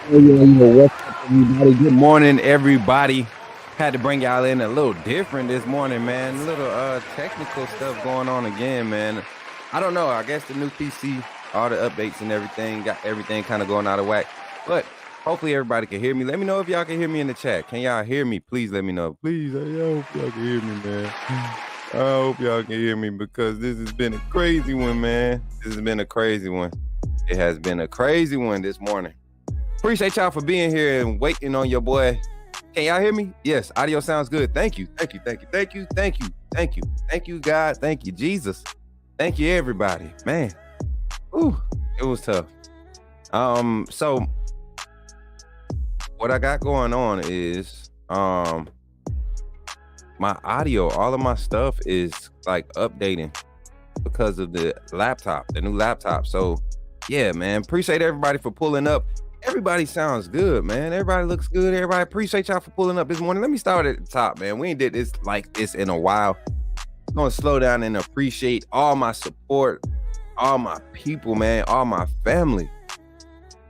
What's up, everybody? Good morning, everybody. Had to bring y'all in a little different this morning, man. A little technical stuff going on again, man. I don't know. I guess the new PC, all the updates and everything, got everything kind of going out of whack. But hopefully everybody can hear me. Let me know if y'all can hear me in the chat. Can y'all hear me? Please let me know. Please, I hope y'all can hear me, man. I hope y'all can hear me because this has been a crazy one, man. This has been a crazy one. It has been a crazy one this morning. Appreciate y'all for being here and waiting on your boy. Can y'all hear me? Yes, audio sounds good. Thank you. Thank you. Thank you. Thank you. Thank you. Thank you. Thank you, God. Thank you, Jesus. Thank you, everybody. Man. Ooh, it was tough. So what I got going on is my audio, all of my stuff is like updating because of the laptop, the new laptop. So yeah, man. Appreciate everybody for pulling up. Everybody sounds good, man. Everybody looks good. Everybody appreciate y'all for pulling up this morning. Let me start at the top, man. We ain't did this like this in a while. I'm gonna slow down and appreciate all my support, all my people, man, all my family.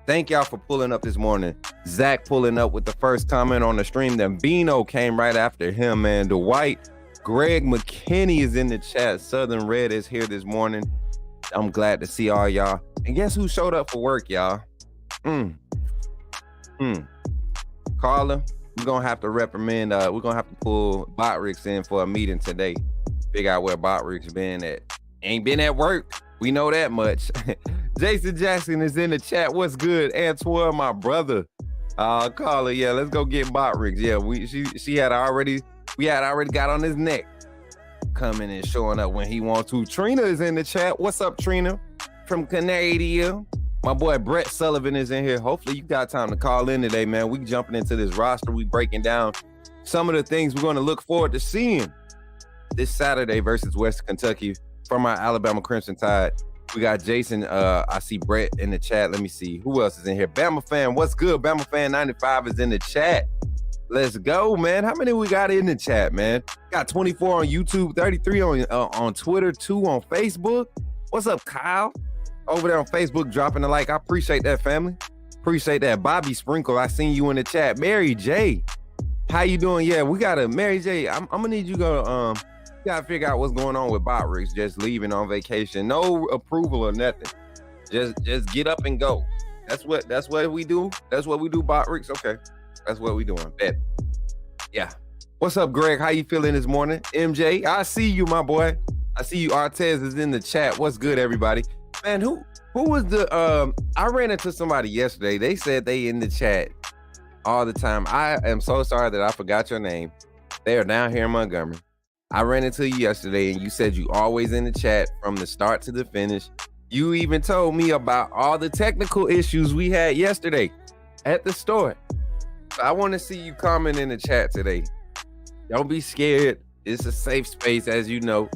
Thank y'all for pulling up this morning. Zach pulling up with the first comment on the stream. Then Bino came right after him, man. Dwight, Greg McKinney is in the chat. Southern Red is here this morning. I'm glad to see all y'all. And guess who showed up for work, y'all? Carla, we're gonna have to reprimand. We're gonna have to pull Botrix in for a meeting today. Figure out where Botrix been at. Ain't been at work. We know that much. Jason Jackson is in the chat. What's good, Antoine, my brother? Carla, yeah, let's go get Botrix. Yeah, we had already got on his neck, coming and showing up when he wants to. Trina is in the chat. What's up, Trina? From Canada. My boy Brett Sullivan is in here. Hopefully you got time to call in today, man. We jumping into this roster. We breaking down some of the things we're going to look forward to seeing this Saturday versus West Kentucky from our Alabama Crimson Tide. We got Jason. I see Brett in the chat. Let me see. Who else is in here? Bama Fan. What's good? Bama Fan 95 is in the chat. Let's go, man. How many we got in the chat, man? Got 24 on YouTube, 33 on Twitter, 2 on Facebook. What's up, Kyle? Over there on Facebook, dropping a like. I appreciate that, family. Appreciate that. Bobby Sprinkle, I seen you in the chat. Mary J, how you doing? Yeah, we got a Mary J. I'm gonna need you to go. You gotta figure out what's going on with Botrix just leaving on vacation. No approval or nothing. Just get up and go. That's what we do. That's what we do, Botrix. Okay, that's what we doing. Bet. Yeah. What's up, Greg? How you feeling this morning? MJ, I see you, my boy. I see you. Artez is in the chat. What's good, everybody? Man, who was the I ran into somebody yesterday. They said they in the chat all the time. I am so sorry that I forgot your name. They are down here in Montgomery. I ran into you yesterday and you said you always in the chat from the start to the finish. You even told me about all the technical issues we had yesterday at the store. So I want to see you comment in the chat today. Don't be scared. It's a safe space, as you know.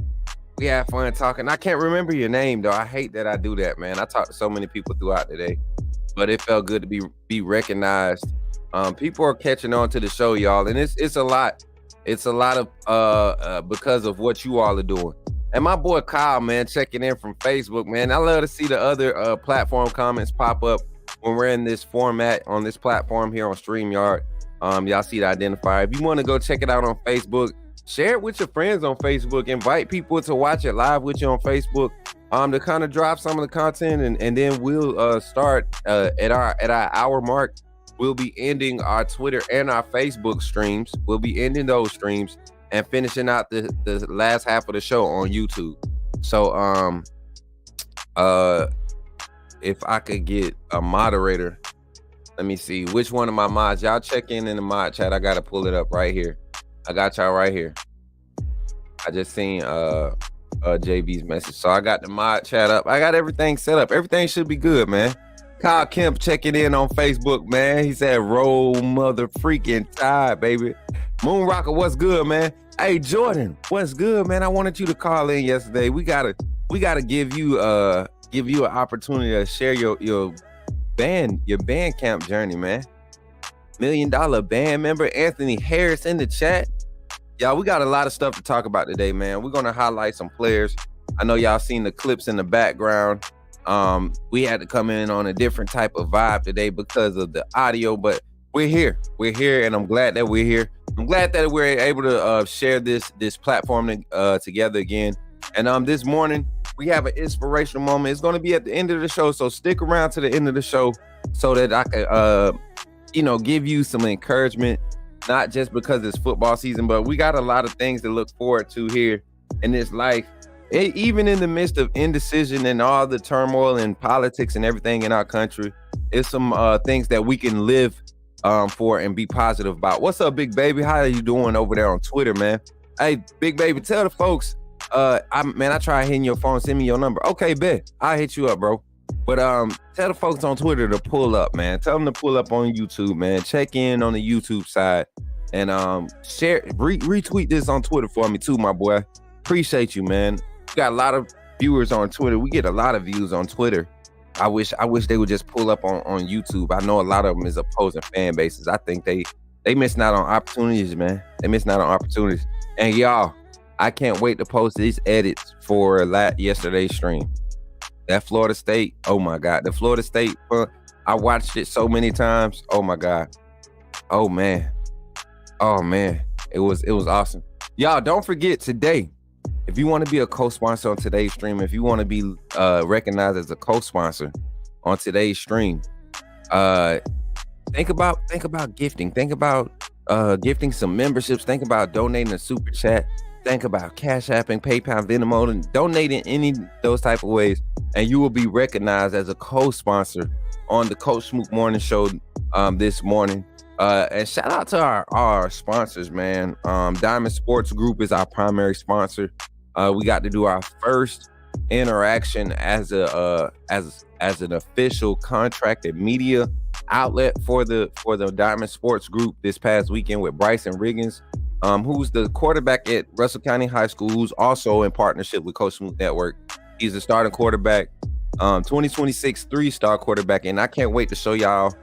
We had fun talking. I can't remember your name, though. I hate that I do that, man. I talked to so many people throughout the day, but it felt good to be recognized. People are catching on to the show, y'all, and it's a lot. It's a lot of because of what you all are doing. And my boy Kyle, man, checking in from Facebook, man. I love to see the other platform comments pop up when we're in this format on this platform here on StreamYard. Y'all see the identifier. If you want to go check it out on Facebook, share it with your friends on Facebook. Invite people to watch it live with you on Facebook. To kind of drop some of the content, and then we'll start at our hour mark. We'll be ending our Twitter and our Facebook streams. We'll be ending those streams and finishing out the last half of the show on YouTube. So if I could get a moderator, let me see which one of my mods. Y'all check in the mod chat. I gotta pull it up right here. I got y'all right here. I just seen JB's message. So I got the mod chat up. I got everything set up. Everything should be good, man. Kyle Kemp checking in on Facebook, man. He said, roll mother freaking tide, baby. Moon Rocker, what's good, man? Hey, Jordan, what's good, man? I wanted you to call in yesterday. We gotta give you an opportunity to share your band camp journey, man. $1 Million band member Anthony Harris in the chat. Y'all, we got a lot of stuff to talk about today, man. We're gonna highlight some players. I know y'all seen the clips in the background. We had to come in on a different type of vibe today because of the audio, but we're here, and I'm glad that we're here. I'm glad that we're able to share this platform together again. And this morning we have an inspirational moment. It's going to be at the end of the show, so stick around to the end of the show so that I can give you some encouragement, not just because it's football season, but we got a lot of things to look forward to here in this life. Even in the midst of indecision and all the turmoil and politics and everything in our country, it's some things that we can live for and be positive about. What's up, Big Baby? How are you doing over there on Twitter, man? Hey, Big Baby, tell the folks, I tried hitting your phone, send me your number. Okay, bet. I'll hit you up, bro. But tell the folks on Twitter to pull up, man. Tell them to pull up on YouTube, man. Check in on the YouTube side and share, retweet this on Twitter for me too, my boy. Appreciate you, man. We got a lot of viewers on Twitter. We get a lot of views on Twitter. I wish they would just pull up on YouTube. I know a lot of them is opposing fan bases. I think they missing out on opportunities, man. They missing out on opportunities. And y'all, I can't wait to post these edits for yesterday's stream. That Florida State, oh my God. The Florida State, I watched it so many times. Oh my God. Oh man. It was awesome. Y'all, don't forget today, if you want to be a co-sponsor on today's stream, if you want to be recognized as a co-sponsor on today's stream, think about gifting. Think about gifting some memberships. Think about donating a super chat. Think about Cashapp and PayPal, Venmo, and donating any those type of ways, and you will be recognized as a co-sponsor on the Coach Smook Morning Show this morning. And shout out to our sponsors, man. Diamond Sports Group is our primary sponsor. We got to do our first interaction as an official contracted media outlet for the Diamond Sports Group this past weekend with Bryson Riggins, who's the quarterback at Russell County High School, who's also in partnership with Coach Smook Network. He's a starting quarterback, 2026 3-star quarterback, and I can't wait to show y'all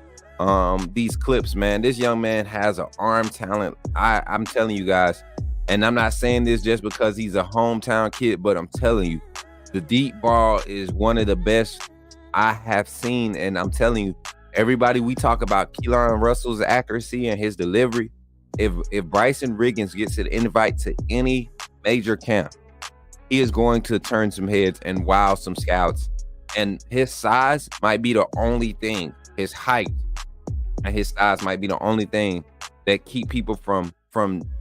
these clips, man. This young man has an arm talent. I'm telling you guys. And I'm not saying this just because he's a hometown kid, but I'm telling you, the deep ball is one of the best I have seen. And I'm telling you, everybody, we talk about Keelan Russell's accuracy and his delivery. If Bryson Riggins gets an invite to any major camp, he is going to turn some heads and wow some scouts. And his size might be the only thing, his height and his size might be the only thing that keep people from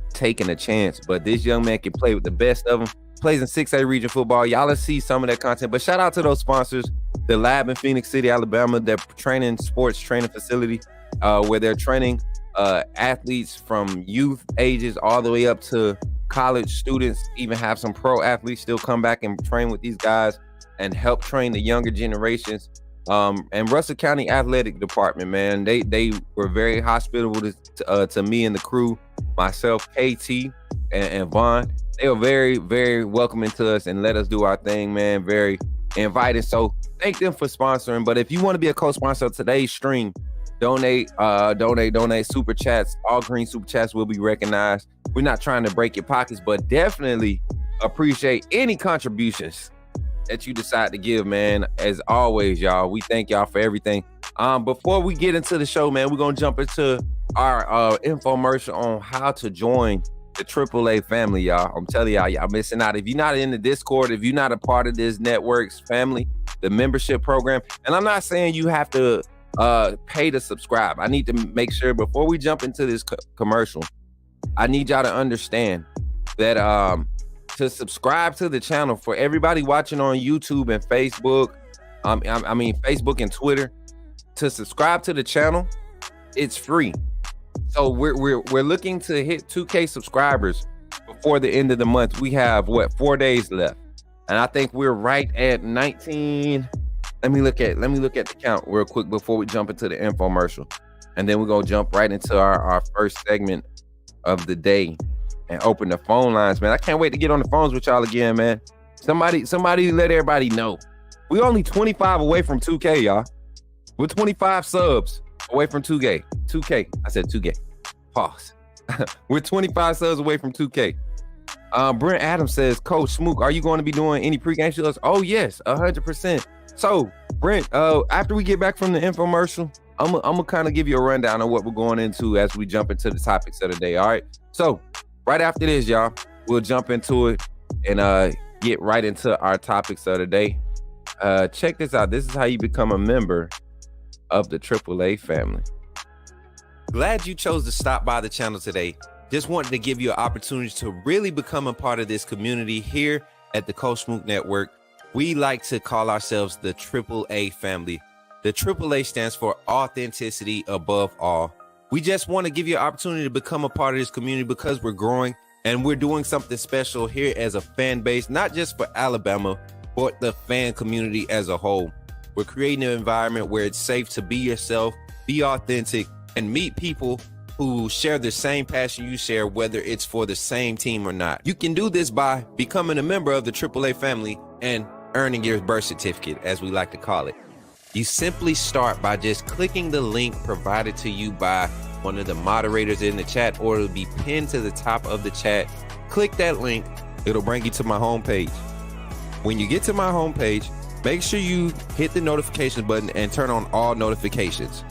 taking a chance. But this young man can play with the best of them. Plays in 6A region football. Y'all let's see some of that content. But shout out to those sponsors. The lab in Phoenix City, Alabama, their sports training facility, where they're training athletes from youth ages all the way up to college students. Even have some pro athletes still come back and train with these guys and help train the younger generations. And Russell County Athletic Department, man, they were very hospitable to me and the crew, myself, KT, and Vaughn. They were very, very welcoming to us and let us do our thing, man. Very inviting. So thank them for sponsoring. But if you want to be a co-sponsor of today's stream, donate super chats. All green super chats will be recognized. We're not trying to break your pockets, but definitely appreciate any contributions that you decide to give, man. As always, y'all, we thank y'all for everything. Before we get into the show, man, we're gonna jump into our infomercial on how to join the AAA family, y'all. I'm telling y'all missing out. If you're not in the Discord, if you're not a part of this network's family, the membership program, and I'm not saying you have to pay to subscribe. I need to make sure before we jump into this commercial, I need y'all to understand that to subscribe to the channel, for everybody watching on YouTube and Facebook, Facebook and Twitter, to subscribe to the channel, it's free. So we're looking to hit 2K subscribers before the end of the month. We have 4 days left, and I think we're right at 19. Let me look at the count real quick before we jump into the infomercial, and then we're gonna jump right into our first segment of the day and open the phone lines, man. I can't wait to get on the phones with y'all again, man. Somebody let everybody know. We only 25 away from 2K, y'all. We're 25 subs away from 2K. I said 2K. Pause. We're 25 subs away from 2K. Brent Adams says, Coach Smook, are you going to be doing any pregame shows? Oh yes, 100%. So Brent, after we get back from the infomercial, I'm gonna kind of give you a rundown of what we're going into as we jump into the topics of the day. All right. So right after this, y'all, we'll jump into it and get right into our topics of the day. Check this out. This is how you become a member of the AAA family. Glad you chose to stop by the channel today. Just wanted to give you an opportunity to really become a part of this community here at the Coach Smook Network. We like to call ourselves the AAA family. The AAA stands for authenticity above all. We just want to give you an opportunity to become a part of this community because we're growing and we're doing something special here as a fan base, not just for Alabama, but the fan community as a whole. We're creating an environment where it's safe to be yourself, be authentic, and meet people who share the same passion you share, whether it's for the same team or not. You can do this by becoming a member of the AAA family and earning your birth certificate, as we like to call it. You simply start by just clicking the link provided to you by one of the moderators in the chat, or it'll be pinned to the top of the chat. Click that link, it'll bring you to my homepage. When you get to my homepage, make sure you hit the notification button and turn on all notifications.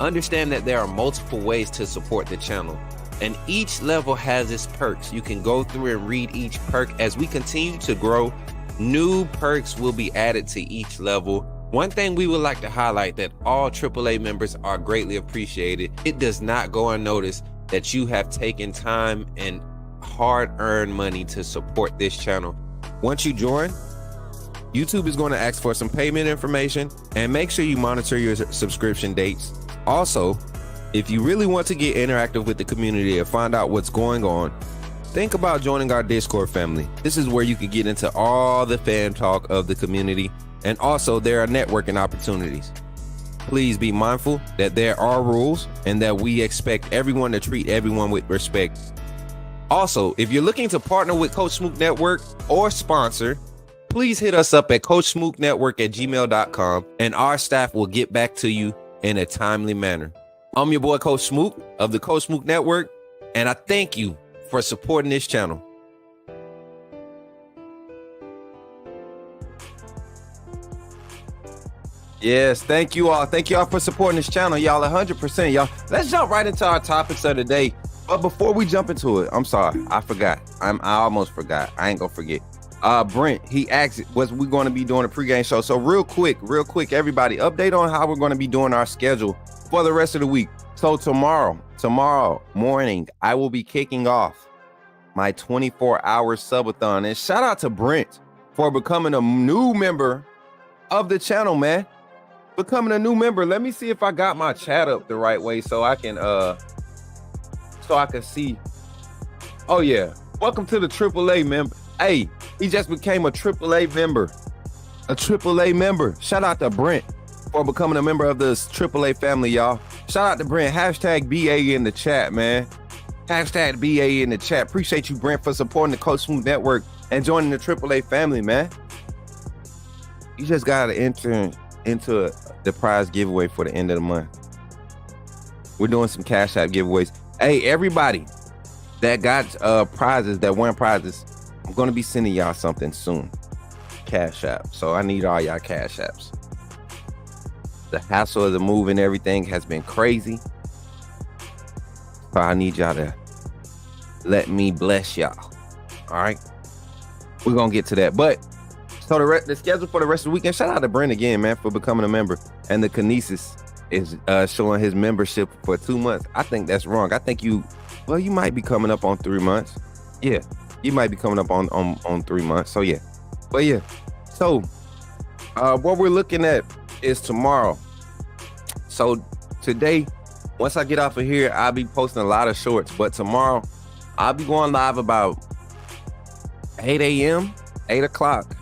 Understand that there are multiple ways to support the channel, and each level has its perks. You can go through and read each perk. As we continue to grow, new perks will be added to each level. One thing we would like to highlight that all AAA members are greatly appreciated. It does not go unnoticed that you have taken time and hard-earned money to support this channel. Once you join, YouTube is going to ask for some payment information, and make sure you monitor your subscription dates. Also, if you really want to get interactive with the community and find out what's going on, think about joining our Discord family. This is where you can get into all the fan talk of the community, and also there are networking opportunities. Please be mindful that there are rules and that we expect everyone to treat everyone with respect. Also, if you're looking to partner with Coach Smook Network or sponsor, please hit us up at coachsmooknetwork@gmail.com and our staff will get back to you in a timely manner. I'm your boy Coach Smook of the Coach Smook Network, and I thank you for supporting this channel. Yes, thank you all. Thank you all for supporting this channel, y'all. 100%, y'all. Let's jump right into our topics of the day. But before we jump into it, I'm sorry, I forgot. I almost forgot. I ain't gonna forget. Brent, he asked, was we going to be doing a pregame show? So real quick, everybody, update on how we're going to be doing our schedule for the rest of the week. So tomorrow morning, I will be kicking off my 24-hour subathon. And shout out to Brent for becoming a new member of the channel, man. Becoming a new member. Let me see if I got my chat up the right way so I can see. Oh yeah, welcome to the AAA member. Hey, he just became a AAA member. A AAA member. Shout out to Brent for becoming a member of this AAA family, y'all. Shout out to Brent. Hashtag BA in the chat, man. Hashtag BA in the chat. Appreciate you, Brent, for supporting the Coach Smook Network and joining the AAA family, man. You just got to enter into the prize giveaway for the end of the month. We're doing some Cashapp giveaways. Hey, everybody that got prizes, that won prizes, I'm going to be sending y'all something soon. Cashapp. So I need all y'all Cash Apps. The hassle of the move and everything has been crazy. So I need y'all to let me bless y'all. All right. We're going to get to that. But so the schedule for the rest of the weekend, shout out to Brent again, man, for becoming a member. And the Kinesis is showing his membership for 2 months. I think that's wrong. I think you might be coming up on 3 months. Yeah, you might be coming up on 3 months. So yeah, but yeah. So what we're looking at is tomorrow. So today, once I get off of here, I'll be posting a lot of shorts. But tomorrow, I'll be going live about 8 a.m., 8 o'clock.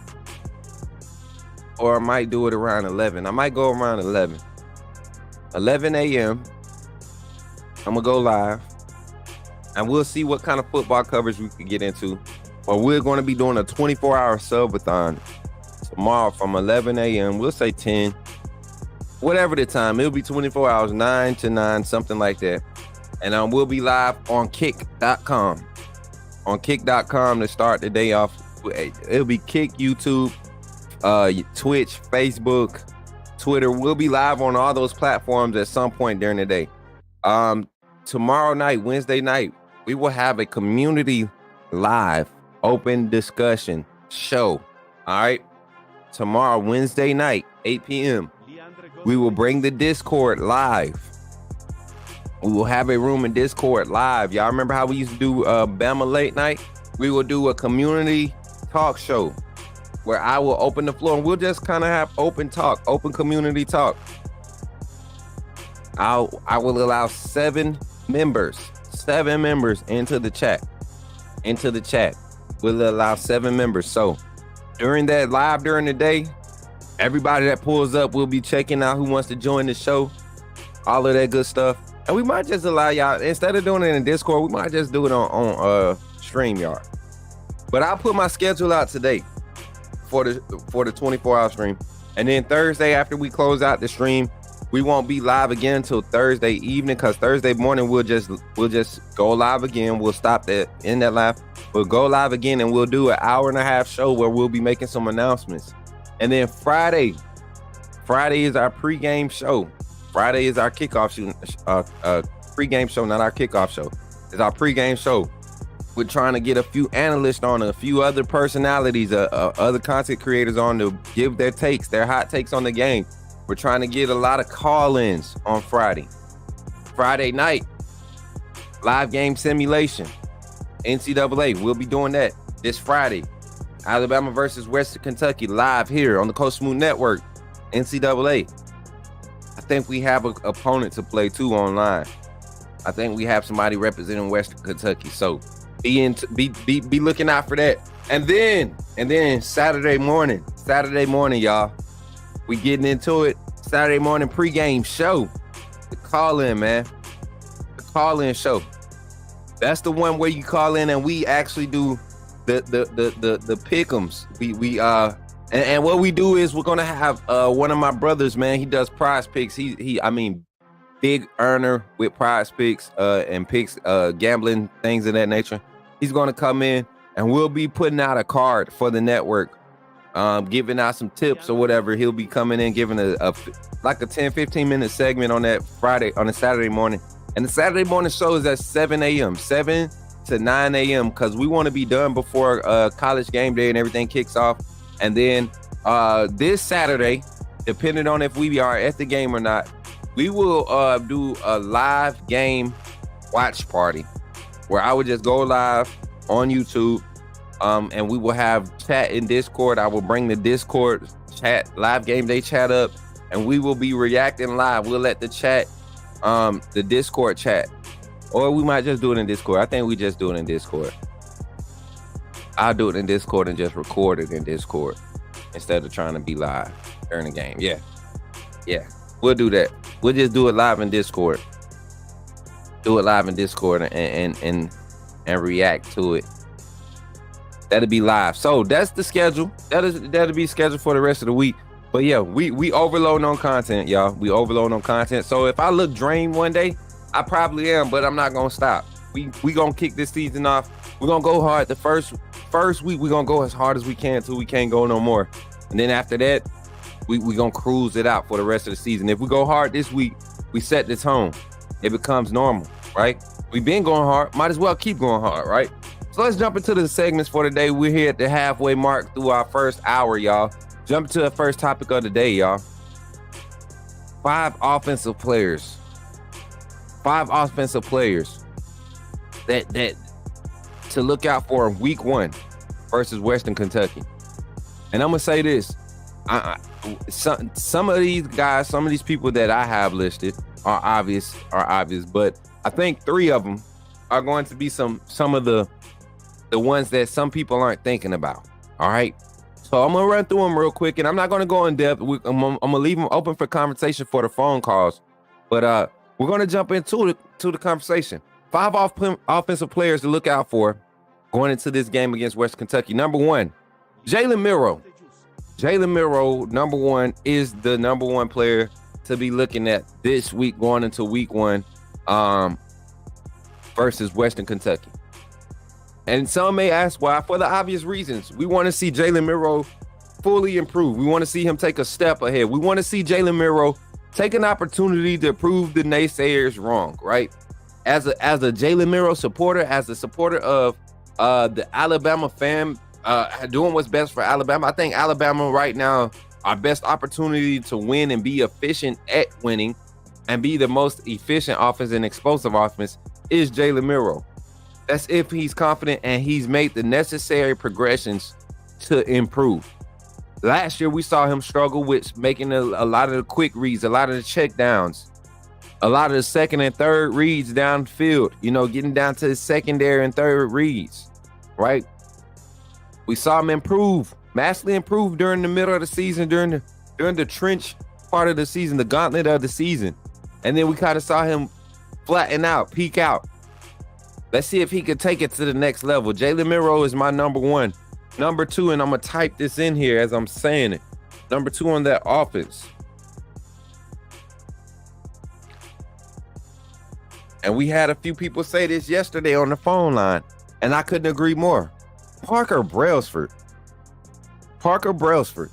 Or I might do it around 11. I might go around 11 a.m. I'm gonna go live and we'll see what kind of football coverage we can get into. But we're going to be doing a 24-hour subathon tomorrow from 11 a.m. We'll say 10, whatever the time. It'll be 24 hours, 9 to 9, something like that. And we'll be live on kick.com. on kick.com to start the day off. It'll be Kick, YouTube, Twitch, Facebook, Twitter. We'll be live on all those platforms at some point during the day. Tomorrow night, Wednesday night, we will have a community live open discussion show. All right. Tomorrow, Wednesday night, 8 p.m. We will bring the Discord live. We will have a room in Discord live. Y'all remember how we used to do Bama Late Night? We will do a community talk show where I will open the floor and we'll just kind of have open talk, open community talk. I will allow 7 members into the chat. We'll allow 7 members. So during that live during the day, everybody that pulls up will be checking out who wants to join the show, all of that good stuff. And we might just allow y'all, instead of doing it in Discord, we might just do it on StreamYard. But I'll put my schedule out today for the 24-hour stream. And then Thursday, after we close out the stream, we won't be live again until Thursday evening, because Thursday morning we'll just go live again. We'll stop in that live. We'll go live again and we'll do an hour-and-a-half show where we'll be making some announcements. And then Friday is our pregame show. Friday is our kickoff show, pregame show, not our kickoff show. It's our pregame show. We're trying to get a few analysts on, a few other personalities, other content creators on to give their takes, their hot takes on the game. We're trying to get a lot of call-ins on Friday. Friday night, live game simulation. NCAA, we'll be doing that this Friday. Alabama versus Western Kentucky live here on the Coach Smook Network. NCAA. I think we have an opponent to play too online. I think we have somebody representing Western Kentucky. So be looking out for that. And then Saturday morning, y'all, we getting into it. Saturday morning pregame show. The call-in, man. The call-in show. That's the one where you call in and we actually do the pick'ems. And what we do is we're gonna have one of my brothers, man. He does prize picks. He big earner with prize picks and picks gambling things of that nature. He's gonna come in and we'll be putting out a card for the network, giving out some tips or whatever. He'll be coming in giving a 10-15 minute segment on that Saturday morning. And the Saturday morning show is at 7 a.m. 7 to 9 a.m. because we want to be done before college game day and everything kicks off. And then this Saturday, depending on if we are at the game or not, we will do a live game watch party where I would just go live on YouTube and we will have chat in Discord. I will bring the Discord chat, live game day chat up, and we will be reacting live. We'll let the chat, the Discord chat, or we might just do it in Discord. I think we just do it in Discord. I'll do it in Discord and just record it in Discord instead of trying to be live during the game. Yeah, we'll do that. We'll just do it live in Discord. Do it live in Discord and react to it. That'll be live. So that's the schedule. That'll be scheduled for the rest of the week. But yeah, we overload on content, y'all. We overload on content. So if I look drained one day, I probably am, but I'm not gonna stop. We gonna kick this season off. We're gonna go hard. The first week, we're gonna go as hard as we can till we can't go no more. And then after that, we gonna cruise it out for the rest of the season. If we go hard this week, we set the tone. It becomes normal, right? We've been going hard. Might as well keep going hard, right? So let's jump into the segments for today. We're here at the halfway mark through our first hour, y'all. Jump to the first topic of the day, y'all. 5 offensive players. 5 offensive players that to look out for in week 1 versus Western Kentucky. And I'm gonna say this: some of these guys, some of these people that I have listed are obvious, but I think 3 of them are going to be some of the ones that some people aren't thinking about. All right, so I'm gonna run through them real quick, and I'm not gonna go in depth. I'm gonna leave them open for conversation for the phone calls, but we're gonna jump into the conversation. 5 offensive players to look out for going into this game against West Kentucky. Number 1, Jalen Milroe. Jalen Milroe, number 1, is the number 1 player to be looking at this week going into week 1 versus Western Kentucky. And some may ask why. For the obvious reasons. We want to see Jalen Miro fully improve. We want to see him take a step ahead. We want to see Jalen Miro take an opportunity to prove the naysayers wrong, right? As a Jalen Miro supporter, as a supporter of the Alabama fan, doing what's best for Alabama, I think Alabama right now, our best opportunity to win and be efficient at winning and be the most efficient offense and explosive offense is Jalen Miro. That's if he's confident and he's made the necessary progressions to improve. Last year, we saw him struggle with making a lot of the quick reads, a lot of the check downs, a lot of the second and third reads downfield, getting down to the secondary and third reads, right? We saw him improve, massively improve during the middle of the season, during the trench part of the season, the gauntlet of the season. And then we kind of saw him flatten out, peak out. Let's see if he could take it to the next level. Jalen Miro is my number one. Number two, and I'm going to type this in here as I'm saying it. Number two on that offense. And we had a few people say this yesterday on the phone line, and I couldn't agree more. Parker Brailsford. Parker Brailsford,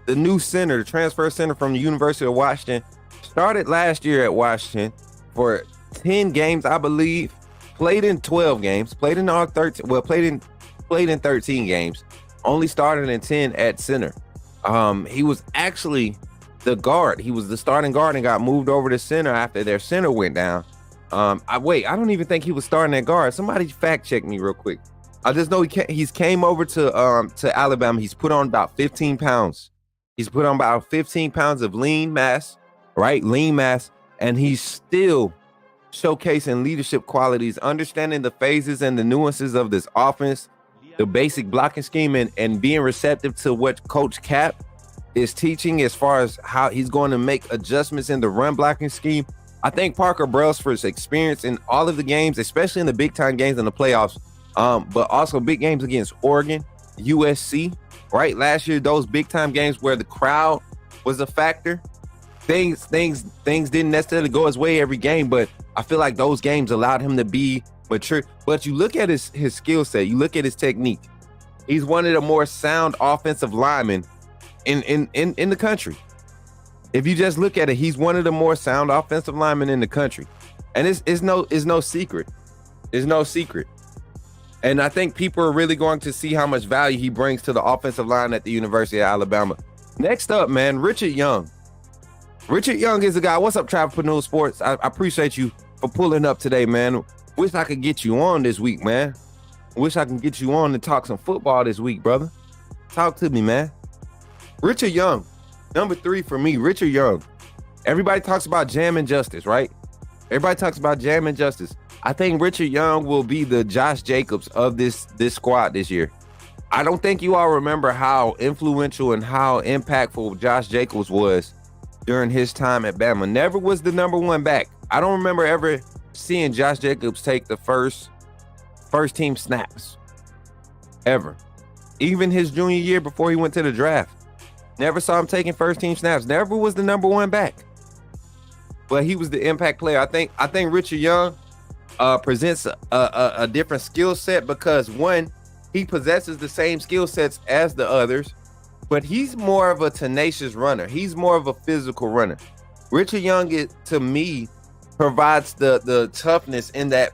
the new center, the transfer center from the University of Washington, started last year at Washington for 10 games, I believe. Played in 12 games, played in all 13, well, played in 13 games, only started in 10 at center. He was actually the guard. He was the starting guard and got moved over to center after their center went down. I don't even think he was starting at guard. Somebody fact check me real quick. I just know he's came over to Alabama. He's put on about 15 pounds. He's put on about 15 pounds of lean mass, right? Lean mass. And he's still showcasing leadership qualities, understanding the phases and the nuances of this offense, the basic blocking scheme, and being receptive to what Coach Cap is teaching as far as how he's going to make adjustments in the run blocking scheme. I think Parker Brailsford's experience in all of the games, especially in the big time games in the playoffs, but also big games against Oregon, USC, right? Last year, those big time games where the crowd was a factor. Things didn't necessarily go his way every game, but I feel like those games allowed him to be mature. But you look at his skill set, you look at his technique. He's one of the more sound offensive linemen in the country. If you just look at it, he's one of the more sound offensive linemen in the country. And it's no secret. It's no secret. And I think people are really going to see how much value he brings to the offensive line at the University of Alabama. Next up, man, Richard Young. Richard Young is a guy. What's up, Travelpreneur Sports? I appreciate you for pulling up today, man. Wish I could get you on this week, man. Wish I can get you on to talk some football this week, brother. Talk to me, man. Richard Young, number 3 for me, Richard Young. Everybody talks about jam and justice, right? Everybody talks about jam and justice. I think Richard Young will be the Josh Jacobs of this squad this year. I don't think you all remember how influential and how impactful Josh Jacobs was during his time at Bama. Never was the number 1 back. I don't remember ever seeing Josh Jacobs take the first team snaps ever. Even his junior year before he went to the draft, never saw him taking first team snaps. Never was the number 1 back, but he was the impact player. I think Richard Young presents a different skill set because, one, he possesses the same skill sets as the others, but he's more of a tenacious runner. He's more of a physical runner. Richard Young, to me, provides the toughness in that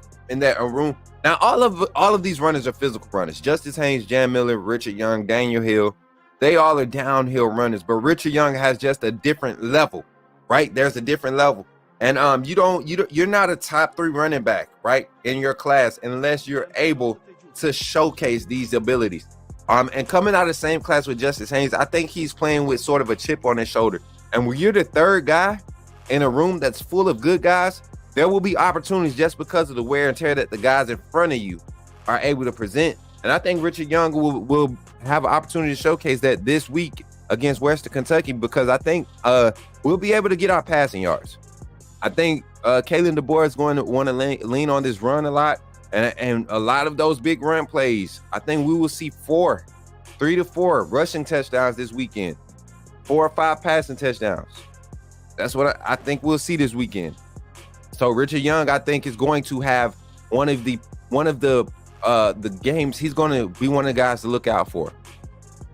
room. Now, all of these runners are physical runners. Justice Haynes, Jan Miller, Richard Young, Daniel Hill, they all are downhill runners. But Richard Young has just a different level, right? There's a different level, and you're not a top 3 running back, right, in your class unless you're able to showcase these abilities. And coming out of the same class with Justice Haynes, I think he's playing with sort of a chip on his shoulder. And when you're the 3rd guy in a room that's full of good guys, there will be opportunities just because of the wear and tear that the guys in front of you are able to present. And I think Richard Young will have an opportunity to showcase that this week against Western Kentucky, because I think we'll be able to get our passing yards. I think Kalen DeBoer is going to want to lean on this run a lot. And a lot of those big run plays, I think we will see 3 to 4 rushing touchdowns this weekend, 4 or 5 passing touchdowns. That's what I think we'll see this weekend. So Richard Young, I think, is going to have one of the the games, he's going to be one of the guys to look out for.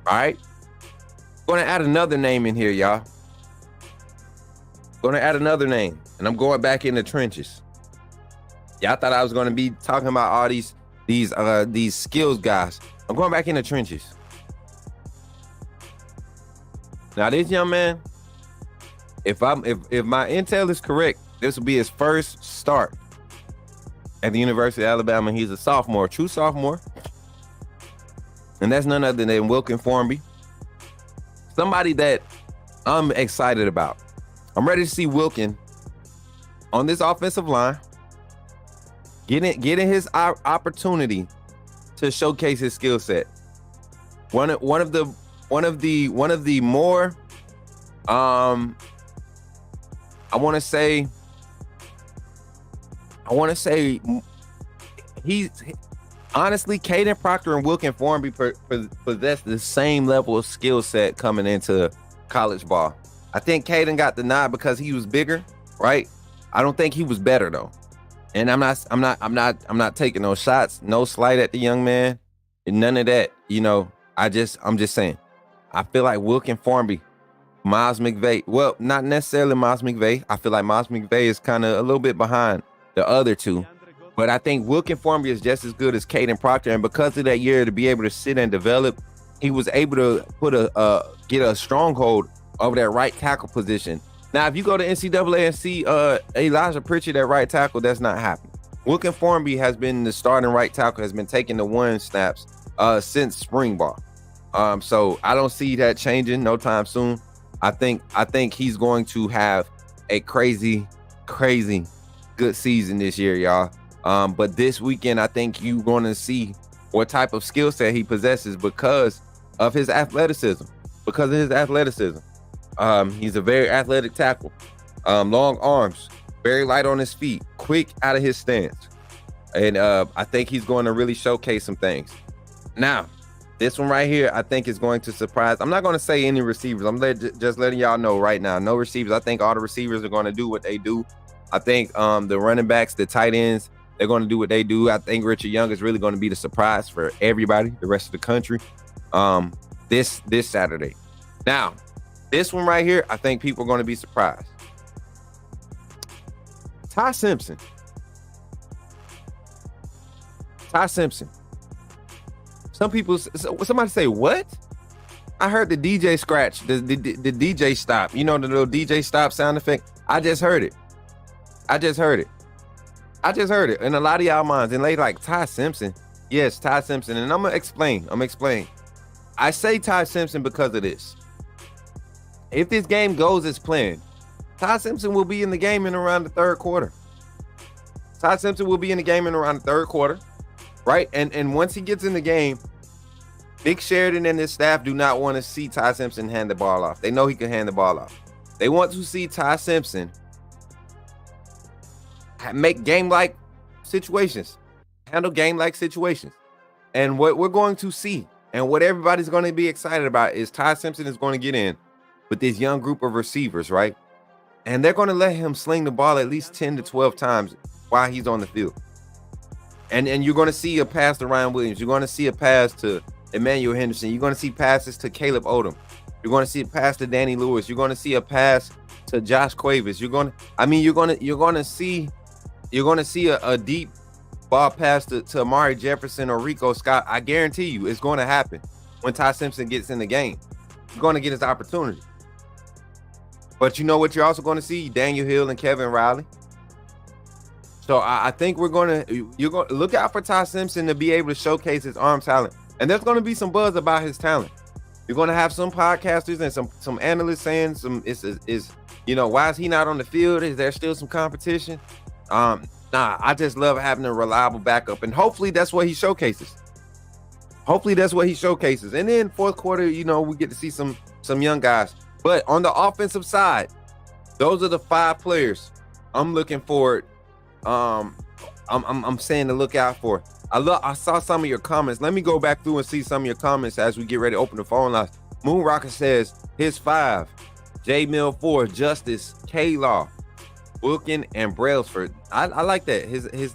All right. Going to add another name in here, y'all. Going to add another name, and I'm going back in the trenches. Y'all thought I was going to be talking about all these skills guys. I'm going back in the trenches. Now this young man, if my intel is correct, this will be his first start at the University of Alabama. He's a sophomore, true sophomore. And that's none other than Wilkin Formby. Somebody that I'm excited about. I'm ready to see Wilkin on this offensive line, getting his opportunity to showcase his skill set. One of the more I want to say he's honestly, Caden Proctor and Wilkin Formby possess the same level of skill set coming into college ball. I think Caden got the nod because he was bigger, right? I don't think he was better though. And I'm not taking no shots, no slight at the young man, and none of that. You know, I'm just saying. I feel like Wilkin Formby, Miles McVay. Well, not necessarily Miles McVay. I feel like Miles McVay is kind of a little bit behind the other two. But I think Wilkin Formby is just as good as Caden Proctor. And because of that year to be able to sit and develop, he was able to get a stronghold over that right tackle position. Now, if you go to NCAA and see Elijah Pritchard at right tackle, that's not happening. Wilkin Formby has been the starting right tackle, has been taking the 1 snaps since spring ball. So I don't see that changing no time soon. I think he's going to have a crazy good season this year, y'all. But this weekend, I think you're going to see what type of skill set he possesses because of his athleticism. He's a very athletic tackle, long arms, very light on his feet, quick out of his stance. And I think he's going to really showcase some things. Now, this one right here, I think is going to surprise. I'm not going to say any receivers. I'm just letting y'all know right now. No receivers. I think all the receivers are going to do what they do. I think the running backs, the tight ends, they're going to do what they do. I think Richard Young is really going to be the surprise for everybody, the rest of the country, this Saturday. Now, this one right here, I think people are going to be surprised. Ty Simpson. Somebody say, what? I heard the DJ scratch, the DJ stop. You know, the little DJ stop sound effect? I just heard it. In a lot of y'all minds. And they like, Ty Simpson. Yes, Ty Simpson. And I'm going to explain. I say Ty Simpson because of this. If this game goes as planned, Ty Simpson will be in the game in around the third quarter. Right? And once he gets in the game, Nick Sheridan and his staff do not want to see Ty Simpson hand the ball off. They know he can hand the ball off. They want to see Ty Simpson make game-like situations, handle game-like situations. And what we're going to see and what everybody's going to be excited about is Ty Simpson is going to get in with this young group of receivers, right? And they're going to let him sling the ball at least 10 to 12 times while he's on the field. And you're going to see a pass to Ryan Williams. You're going to see a pass to Emmanuel Henderson. You're going to see passes to Caleb Odom. You're going to see a pass to Danny Lewis. You're going to see a pass to Josh Cuevas. You're going to see a deep ball pass to Amari Jefferson or Rico Scott. I guarantee you it's going to happen when Ty Simpson gets in the game. He's going to get his opportunity. But you know what you're also going to see? Daniel Hill and Kevin Riley. So I think you're going to look out for Ty Simpson to be able to showcase his arm talent. And there's going to be some buzz about his talent. You're going to have some podcasters and some analysts saying why is he not on the field? Is there still some competition? I just love having a reliable backup, and hopefully that's what he showcases. And then fourth quarter, we get to see some young guys. But on the offensive side, those are the 5 players I'm looking forward. I'm saying to look out for. I saw some of your comments. Let me go back through and see some of your comments as we get ready to open the phone lines. Moon Rocket says his 5, J Mill 4, Justice, K-Law, Wilkin, and Brailsford. I like that. His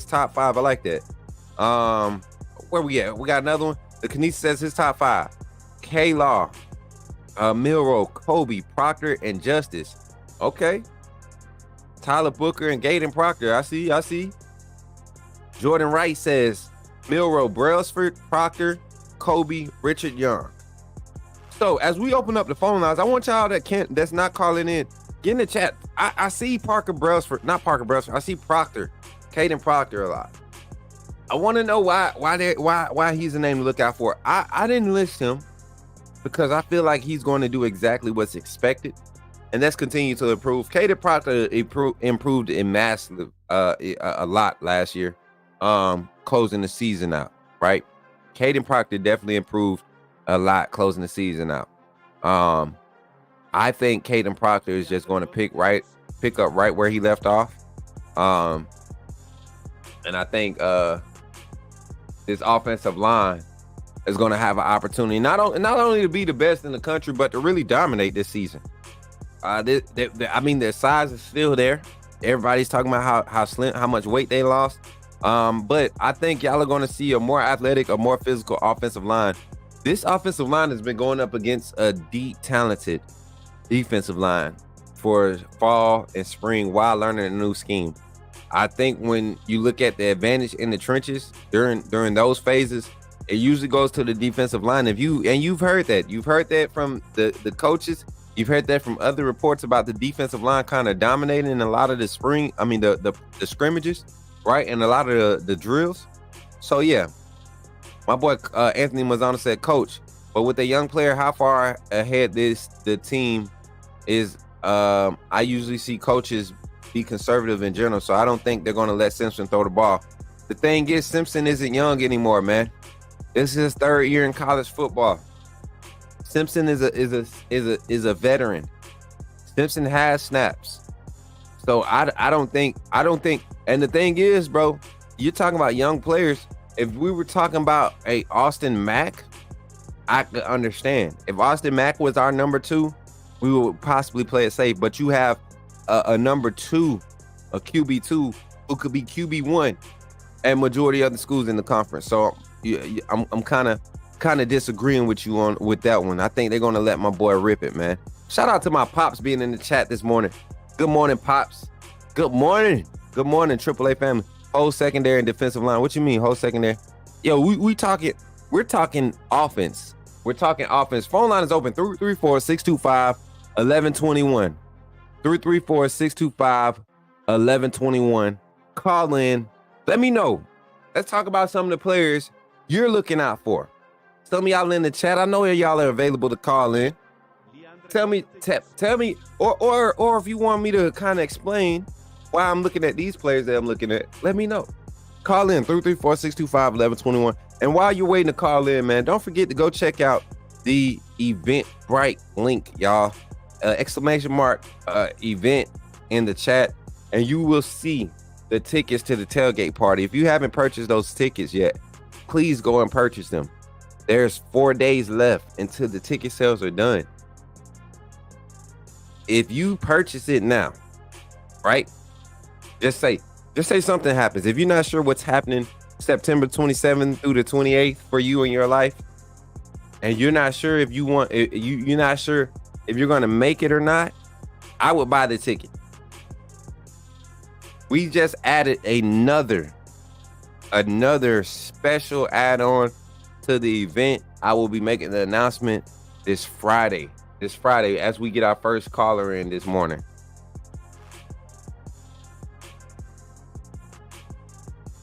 top 5. I like that. Where we at? We got another one. The Kinesis says his top 5. K-Law, Milrow, Kobe, Proctor, and Justice. Okay. Tyler Booker and Gaden Proctor. I see. Jordan Wright says Milrow, Brailsford, Proctor, Kobe, Richard Young. So as we open up the phone lines, I want y'all that's not calling in, get in the chat. I see Parker Brailsford, not Parker Brailsford. I see Proctor, Caden Proctor a lot. I want to know why he's a name to look out for. I didn't list him because I feel like he's going to do exactly what's expected, and that's continue to improve. Caden Proctor improved in massive a lot last year, closing the season out, right? Caden Proctor definitely improved a lot closing the season out. I think Caden Proctor is just going to pick up right where he left off. And I think this offensive line is going to have an opportunity not only to be the best in the country, but to really dominate this season. I mean, their size is still there. Everybody's talking about how much weight they lost. But I think y'all are going to see a more athletic, a more physical offensive line. This offensive line has been going up against a deep, talented defensive line for fall and spring while learning a new scheme. I think when you look at the advantage in the trenches during those phases, it usually goes to the defensive line. You've heard that from the coaches. You've heard that from other reports about the defensive line kind of dominating in a lot of the scrimmages, right? And a lot of the drills. So yeah, my boy Anthony Mazzano said, Coach, but with a young player, how far ahead the team is? I usually see coaches be conservative in general, so I don't think they're going to let Simpson throw the ball. The thing is, Simpson isn't young anymore, man. This is his 3rd year in college football. Simpson is a veteran. Simpson has snaps. So I don't think, and the thing is, bro, you're talking about young players. If we were talking about a Austin Mack, I could understand. If Austin Mack was our number 2, we would possibly play it safe. But you have a number 2, a QB2, who could be QB1 at majority of the schools in the conference. So I'm kind of disagreeing with you with that one. I think they're gonna let my boy rip it, man. Shout out to my pops being in the chat this morning. Good morning, pops. Good morning, AAA family. Whole secondary and defensive line. What you mean, whole secondary? Yo, we're talking offense. We're talking offense. Phone line is open 334-625-1121. 334-625-1121. Call in. Let me know. Let's talk about some of the players you're looking out for. Some of y'all in the chat, I know y'all are available to call in. Tell me, or if you want me to kind of explain why I'm looking at these players that I'm looking at, let me know. Call in 334-625-1121. And while you're waiting to call in, man, don't forget to go check out the Eventbrite link, y'all. Exclamation mark event in the chat, and you will see the tickets to the tailgate party. If you haven't purchased those tickets yet, please go and purchase them. There's 4 days left until the ticket sales are done. If you purchase it now, right? Just say something happens. If you're not sure what's happening September 27th through the 28th for you in your life, and you're not sure if you're not sure if you're going to make it or not, I would buy the ticket. We just added another special add-on to the event. I will be making the announcement this Friday as we get our first caller in this morning.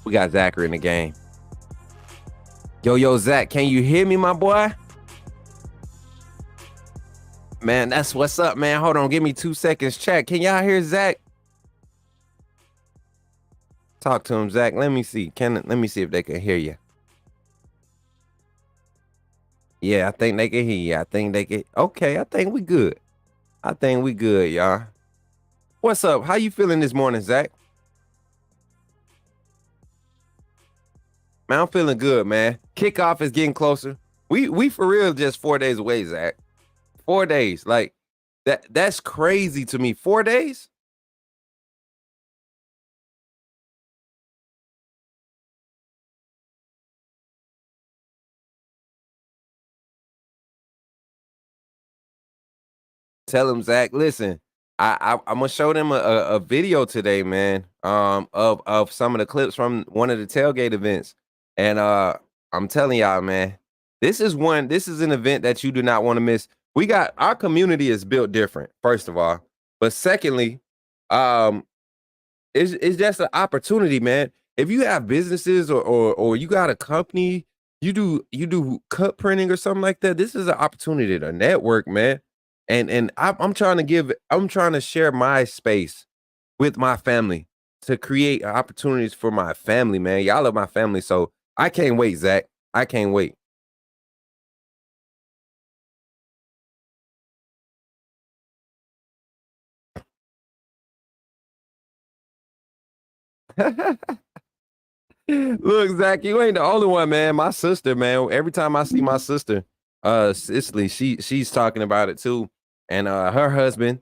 We got Zachary in the game. Yo, Zach, can you hear me, my boy? Man, that's what's up, man. Hold on, give me 2 seconds. Chat, can y'all hear Zach? Talk to him, Zach. Let me see. Let me see if they can hear you. Yeah, I think they can hear you. I think they can. Okay, I think we good. Y'all. What's up? How you feeling this morning, Zach? Man, I'm feeling good, man. Kickoff is getting closer. We for real just 4 days away, Zach. 4 days. Like that's crazy to me. 4 days? Tell them, Zach. Listen, I'm gonna show them a video today, man. Of some of the clips from one of the tailgate events, and I'm telling y'all, man, this is one. This is an event that you do not want to miss. We got our community is built different, first of all, but secondly, um, it's just an opportunity, man. If you have businesses or you got a company, you do cut printing or something like that. This is an opportunity to network, man. And I'm trying to share my space with my family to create opportunities for my family, man. Y'all are my family, so I can't wait, Zach. I can't wait. Look, Zach, you ain't the only one, man. My sister, man. Every time I see my sister, Cicely, she's talking about it too. And her husband,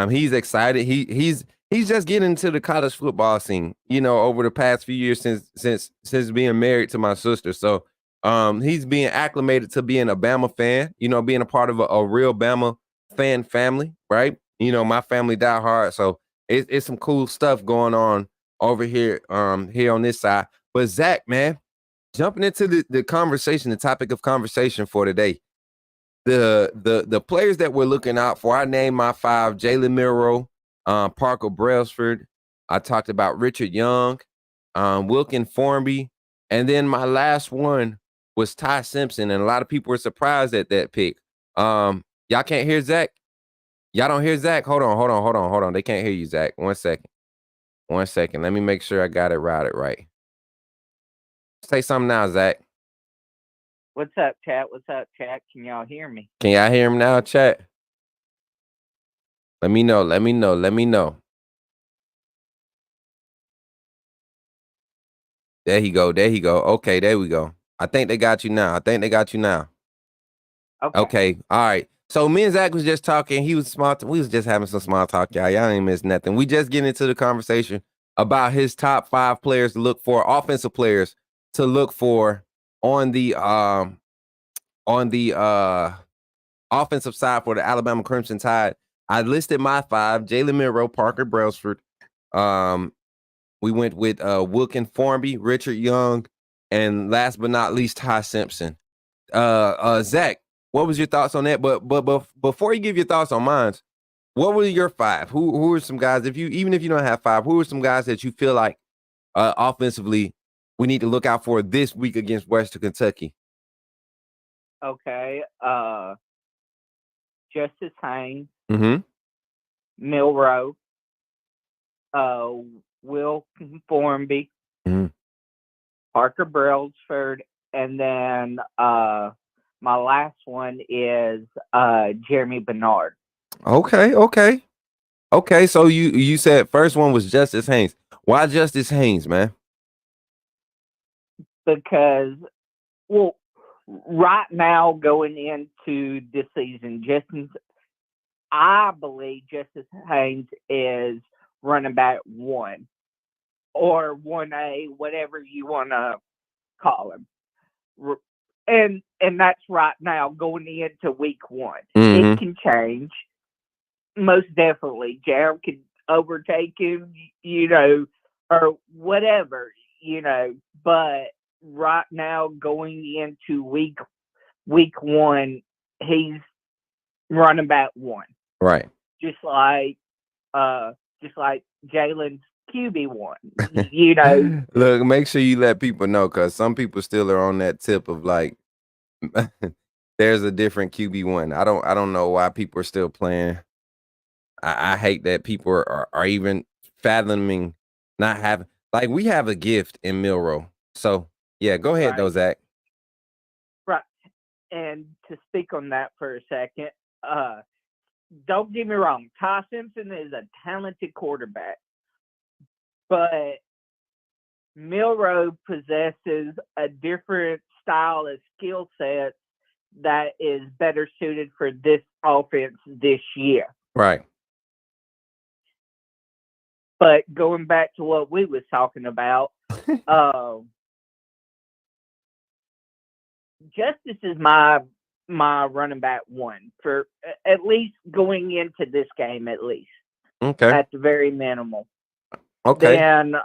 he's excited. He's just getting into the college football scene, over the past few years since being married to my sister. So he's being acclimated to being a Bama fan, being a part of a real Bama fan family, right? My family die hard. So it's some cool stuff going on over here on this side. But Zach, man, jumping into the conversation, the topic of conversation for today, the players that we're looking out for. I named my five: Jalen Milroe, Parker Brailsford. I talked about Richard Young, Wilkin Formby, and then my last one was Ty Simpson. And a lot of people were surprised at that pick. Y'all can't hear Zach. Y'all don't hear Zach. Hold on. They can't hear you, Zach. 1 second. 1 second. Let me make sure I got it routed right. Say something now, Zach. What's up, chat? What's up, chat? Can y'all hear me? Can y'all hear him now, chat? Let me know. There he go. Okay, there we go. I think they got you now. Okay. All right. So me and Zach was just talking. He was small. We was just having some small talk, y'all. Y'all ain't miss nothing. We just getting into the conversation about his top 5 players to look for, offensive players to look for on the offensive side for the Alabama Crimson Tide. I listed my 5: Jalen Milroe, Parker Brailsford. We went with Wilkin Formby, Richard Young, and last but not least, Ty Simpson. Zach, what was your thoughts on that? But before you give your thoughts on mine, what were your 5? Who are some guys? Even if you don't have 5, who are some guys that you feel like offensively we need to look out for this week against Western Kentucky? Okay. Justice Haynes, Mm-hmm. Milroe, Will Formby, Mm-hmm. Parker Brailsford, and then my last one is Jeremy Bernard. Okay. So you said first one was Justice Haynes. Why Justice Haynes, man? Because, well, right now going into this season, I believe Justice Haynes is running back 1 or 1A, whatever you want to call him. And that's right now going into week 1. Mm-hmm. It can change. Most definitely. Jared could overtake him, or whatever, but right now going into week 1, he's running back 1. Right. Just like Jalen's QB1. Look, make sure you let people know, because some people still are on that tip of like there's a different QB1. I don't know why people are still playing. I hate that people are even fathoming not having, like, we have a gift in Milroe. So yeah, go ahead though, Right. Zach. Right. And to speak on that for a second, don't get me wrong, Ty Simpson is a talented quarterback, but Milroe possesses a different style of skill set that is better suited for this offense this year. Right. But going back to what we was talking about, Justice is my my running back one for at least going into this game, at least Okay. at the very minimal. Okay. Then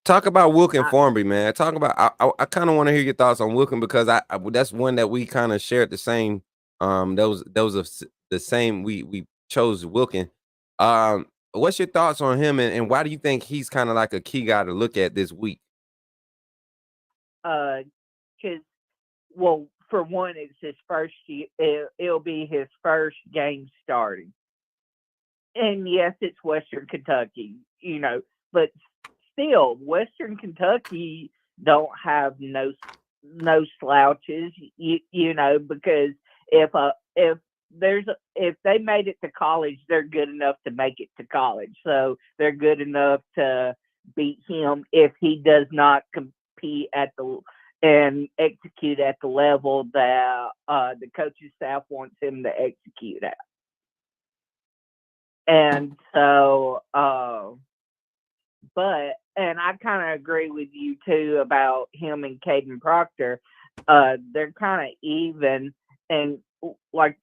Talk about Wilkin Formby, man. Talk about. I kind of want to hear your thoughts on Wilkin because I that's one that we kind of shared the same. Those of the same. We chose Wilkin. What's your thoughts on him, and why do you think he's kind of like a key guy to look at this week? because well, for one, it's his first year. It'll be his first game starting, and yes, it's Western Kentucky, but still, Western Kentucky don't have no slouches, because if if they made it to college, they're good enough to make it to college. So they're good enough to beat him if he does not compete and execute at the level that the coaching staff wants him to execute at. And so, and I kind of agree with you too about him and Caden Proctor. They're kind of even, and like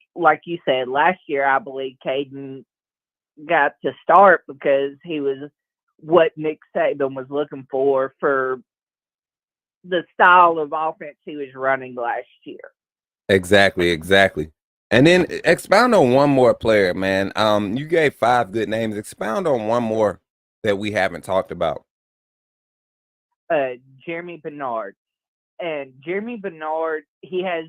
you said, last year I believe Caden got to start because he was what Nick Saban was looking for the style of offense he was running last year. Exactly. And then expound on one more player, man. You gave 5 good names. Expound on one more that we haven't talked about. Jeremy Bernard. And Jeremy Bernard, he has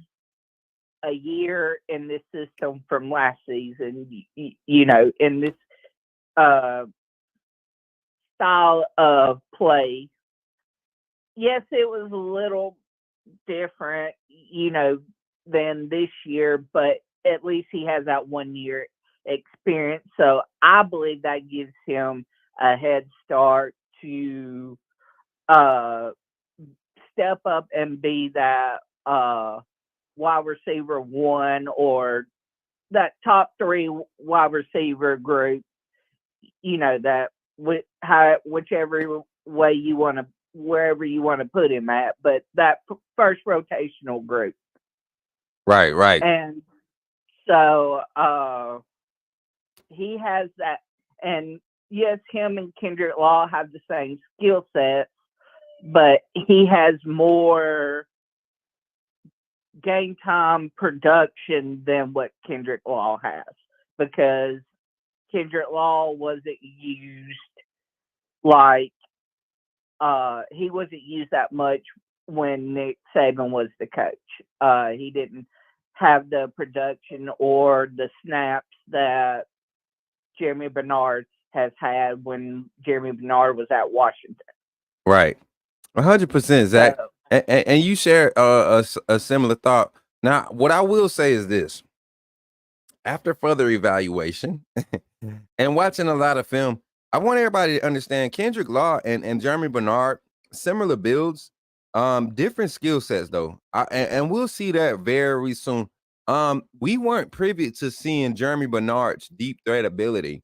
a year in this system from last season, in this style of play. Yes, it was a little different, than this year, but at least he has that 1 year experience. So I believe that gives him a head start to step up and be that wide receiver one or that top 3 wide receiver group, that whichever way you want to, wherever you want to put him at, but that first rotational group. Right. And so he has that. And yes, him and Kendrick Law have the same skill sets, but he has more game time production than what Kendrick Law has, because Kendrick Law wasn't used like he wasn't used that much when Nick Saban was the coach. He didn't have the production or the snaps that Jeremy Bernard has had when Jeremy Bernard was at Washington. Right. 100%, Zach. And you share a similar thought. Now, what I will say is this. After further evaluation and watching a lot of film, I want everybody to understand Kendrick Law and Jeremy Bernard, similar builds, different skill sets though. And we'll see that very soon. We weren't privy to seeing Jeremy Bernard's deep threat ability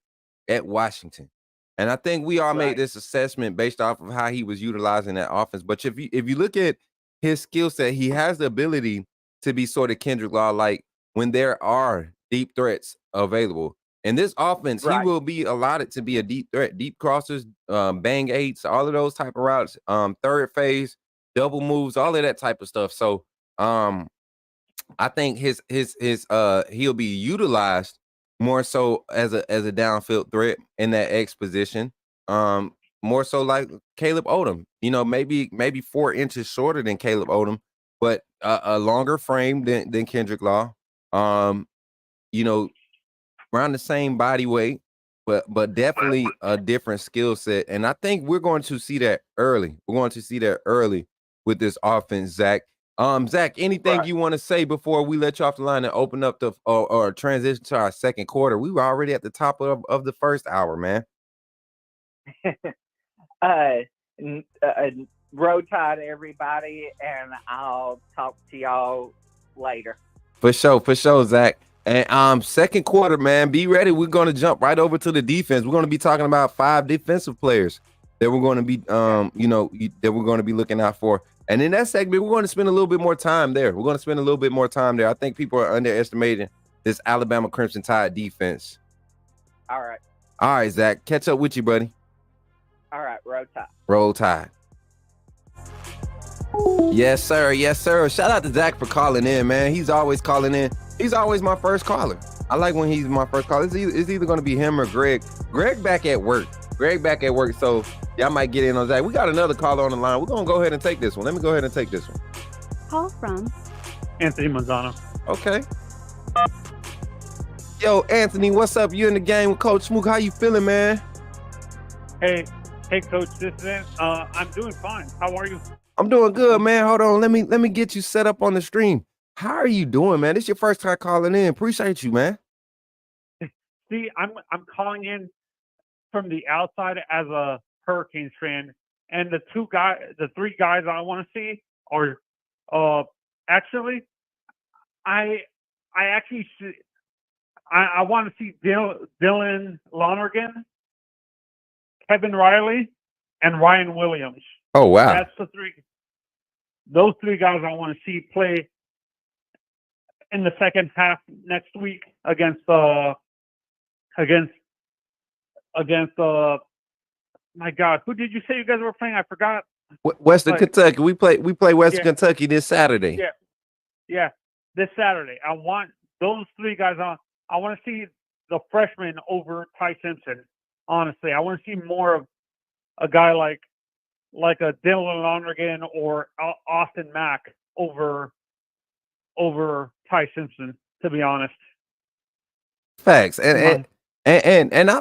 at Washington. And I think we all made this assessment based off of how he was utilizing that offense. But if you look at his skill set, he has the ability to be sort of Kendrick Law, like when there are deep threats available. In this offense, he will be allotted to be a deep threat, deep crossers, bang eights, all of those type of routes, third phase, double moves, all of that type of stuff. So I think his he'll be utilized more so as a downfield threat in that X position. More so like Caleb Odom, maybe 4 inches shorter than Caleb Odom, but a longer frame than Kendrick Law. Around the same body weight, but definitely a different skill set. And I think we're going to see that early. We're going to see that early with this offense, Zach. Zach, anything you want to say before we let you off the line and open up the or transition to our second quarter? We were already at the top of the first hour, man. Road Tide, everybody, and I'll talk to y'all later. For sure, Zach. And second quarter, man, be ready. We're going to jump right over to the defense. We're going to be talking about 5 defensive players that we're going to be, that we're going to be looking out for. And in that segment, we're going to spend a little bit more time there. I think people are underestimating this Alabama Crimson Tide defense. All right. All right, Zach. Catch up with you, buddy. All right. Roll Tide. Yes, sir. Yes, sir. Shout out to Zach for calling in, man. He's always calling in. He's always my first caller. I like when he's my first caller. It's either going to be him or Greg. Greg back at work. So y'all might get in on Zach. We got another caller on the line. We're going to go ahead and take this one. Let me go ahead and take this one. Call from Anthony Manzano. Okay. Yo, Anthony, what's up? You in the game with Coach Smook. How you feeling, man? Hey, Coach. I'm doing fine. How are you? I'm doing good, man. Hold on. Let me get you set up on the stream. How are you doing, man? This is your first time calling in. Appreciate you, man. See, I'm calling in from the outside as a Hurricanes fan, and the three guys I want to see are actually I want to see Dylan Lonergan, Kevin Riley, and Ryan Williams. Oh wow. That's those three guys I want to see play in the second half next week against my God, who did you say you guys were playing? I forgot. Western Kentucky. We play Western Kentucky this Saturday. Yeah, this Saturday. I want those three guys on. I want to see the freshman over Ty Simpson. Honestly, I want to see more of a guy like a Dylan Lonergan or Austin Mack over Ty Simpson, to be honest. Facts. And I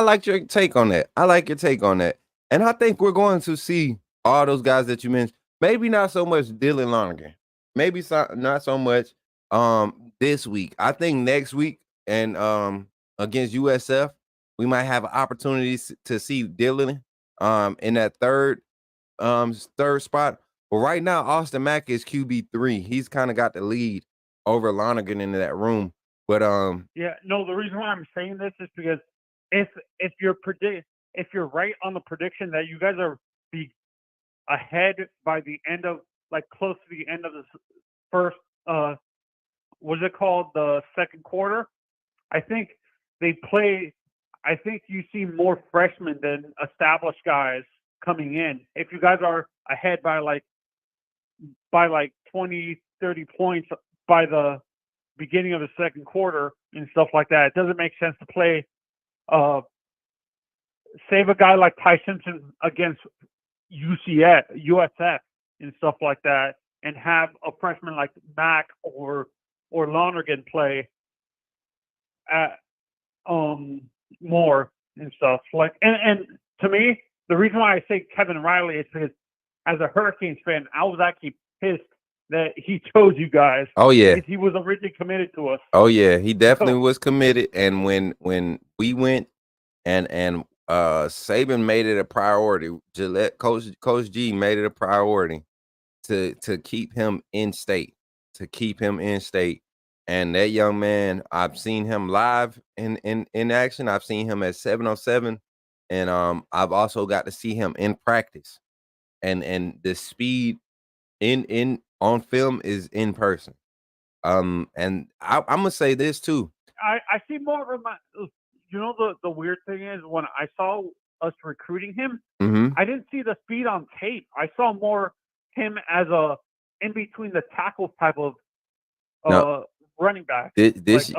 like your take on that. I like your take on that. And I think we're going to see all those guys that you mentioned. Maybe not so much Dylan Lonergan. Maybe not so much this week. I think next week and against USF, we might have opportunities to see Dylan in that third spot. But right now, Austin Mack is QB3. He's kind of got the lead over Lonergan in that room. But the reason why I'm saying this is because if you're right on the prediction that you guys are be ahead by the end of close to the end of the first what's it called, the second quarter, I think you see more freshmen than established guys coming in. If you guys are ahead by 20, 30 points by the beginning of the second quarter and stuff like that, it doesn't make sense to play save a guy like Ty Simpson against USF and stuff like that, and have a freshman like Mack or Lonergan play at more and stuff and to me, the reason why I say Kevin Riley is because as a Hurricanes fan, I was actually pissed that he chose you guys. Oh yeah, because he was originally committed to us. Oh yeah, he definitely was committed. And when we went and Saban made it a priority, Coach G made it a priority to keep him in state, And that young man, I've seen him live in action. I've seen him at 7-on-7, and I've also got to see him in practice. And the speed in on film is in person. And I'm gonna say this too. I see more of the weird thing is when I saw us recruiting him, I didn't see the speed on tape. I saw more him as a in between the tackles type of running back. This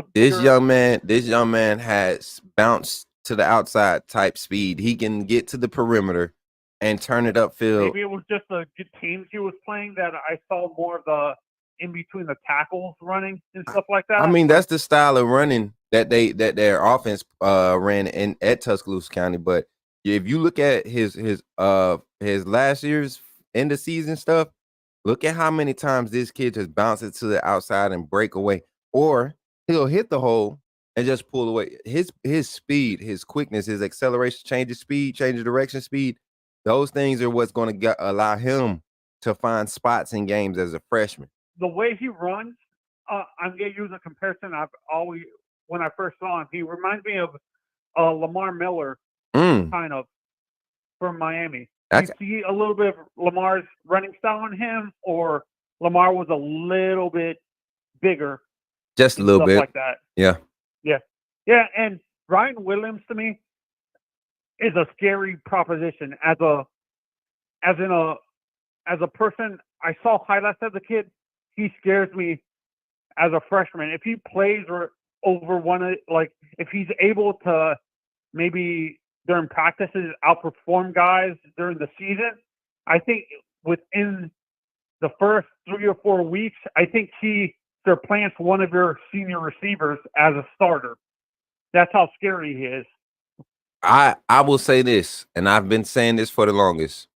young man has bounce to the outside type speed. He can get to the perimeter and turn it upfield. Maybe it was just the good teams he was playing that I saw more of the in between the tackles running and stuff like that. I mean, that's the style of running that their offense ran at Tuscaloosa County. But if you look at his last year's end of season stuff, look at how many times this kid just bounces to the outside and break away, or he'll hit the hole and just pull away. His speed, his quickness, his acceleration, changes speed, changes direction speed. Those things are what's going to allow him to find spots in games as a freshman. The way he runs, I'm going to use a comparison I've always, when I first saw him, he reminds me of Lamar Miller, kind of, from Miami. you see a little bit of Lamar's running style on him, or Lamar was a little bit bigger, just a little bit like that. Yeah. And Ryan Williams to me is a scary proposition as a person. I saw highlights as a kid. He scares me as a freshman. If he plays or over if he's able to maybe during practices outperform guys during the season, I think within the first 3 or 4 weeks, I think he surplants one of your senior receivers as a starter. That's how scary he is. I will say this, and I've been saying this for the longest.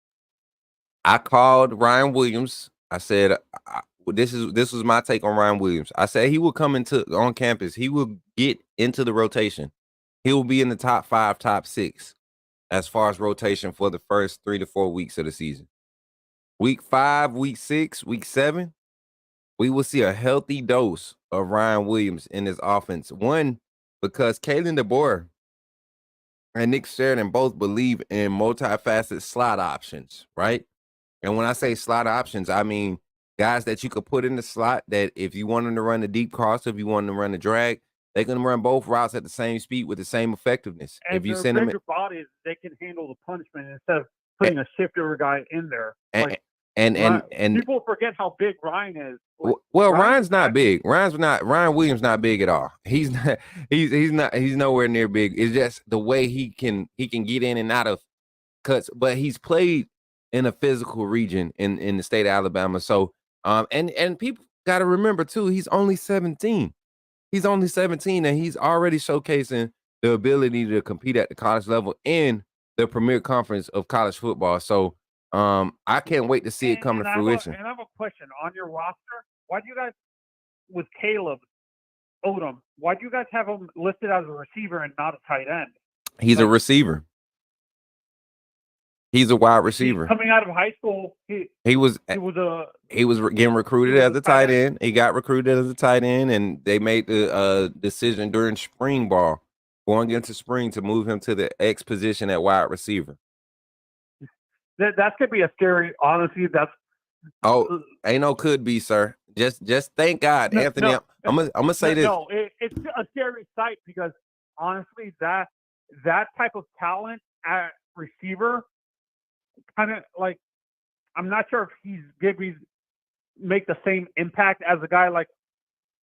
I called Ryan Williams. I said, this was my take on Ryan Williams. I said he will come on campus. He will get into the rotation. He will be in the top 5, top 6 as far as rotation for the first 3 to 4 weeks of the season. Week 5, week 6, week 7, we will see a healthy dose of Ryan Williams in this offense. One, because Kalen DeBoer and Nick Sheridan both believe in multifaceted slot options, right? And when I say slot options, I mean guys that you could put in the slot that if you want them to run the deep cross, if you want them to run the drag, they can run both routes at the same speed with the same effectiveness. And if you send them bodies, they can handle the punishment instead of putting a shifter guy in there. And people forget how big Ryan is. Ryan's not big. Ryan Williams not big at all. He's nowhere near big. It's just the way he can get in and out of cuts, but he's played in a physical region in the state of Alabama. So and people got to remember too, he's only 17. He's only 17 and he's already showcasing the ability to compete at the college level in the premier conference of college football. So I can't wait to see it come to fruition. And I have a question on your roster. Why do you guys, with Caleb Odom, why do you guys have him listed as a receiver and not a tight end? He's a receiver. He's a wide receiver. Coming out of high school, he was getting recruited as a tight end. He got recruited as a tight end, and they made the decision during spring ball, going into spring, to move him to the X position at wide receiver. That's gonna be a scary. Honestly, ain't no could be, sir. Just thank God, Anthony. I'm gonna say this. No, it's a scary sight because honestly, that type of talent at receiver, kind of like, I'm not sure if he's gonna make the same impact as a guy like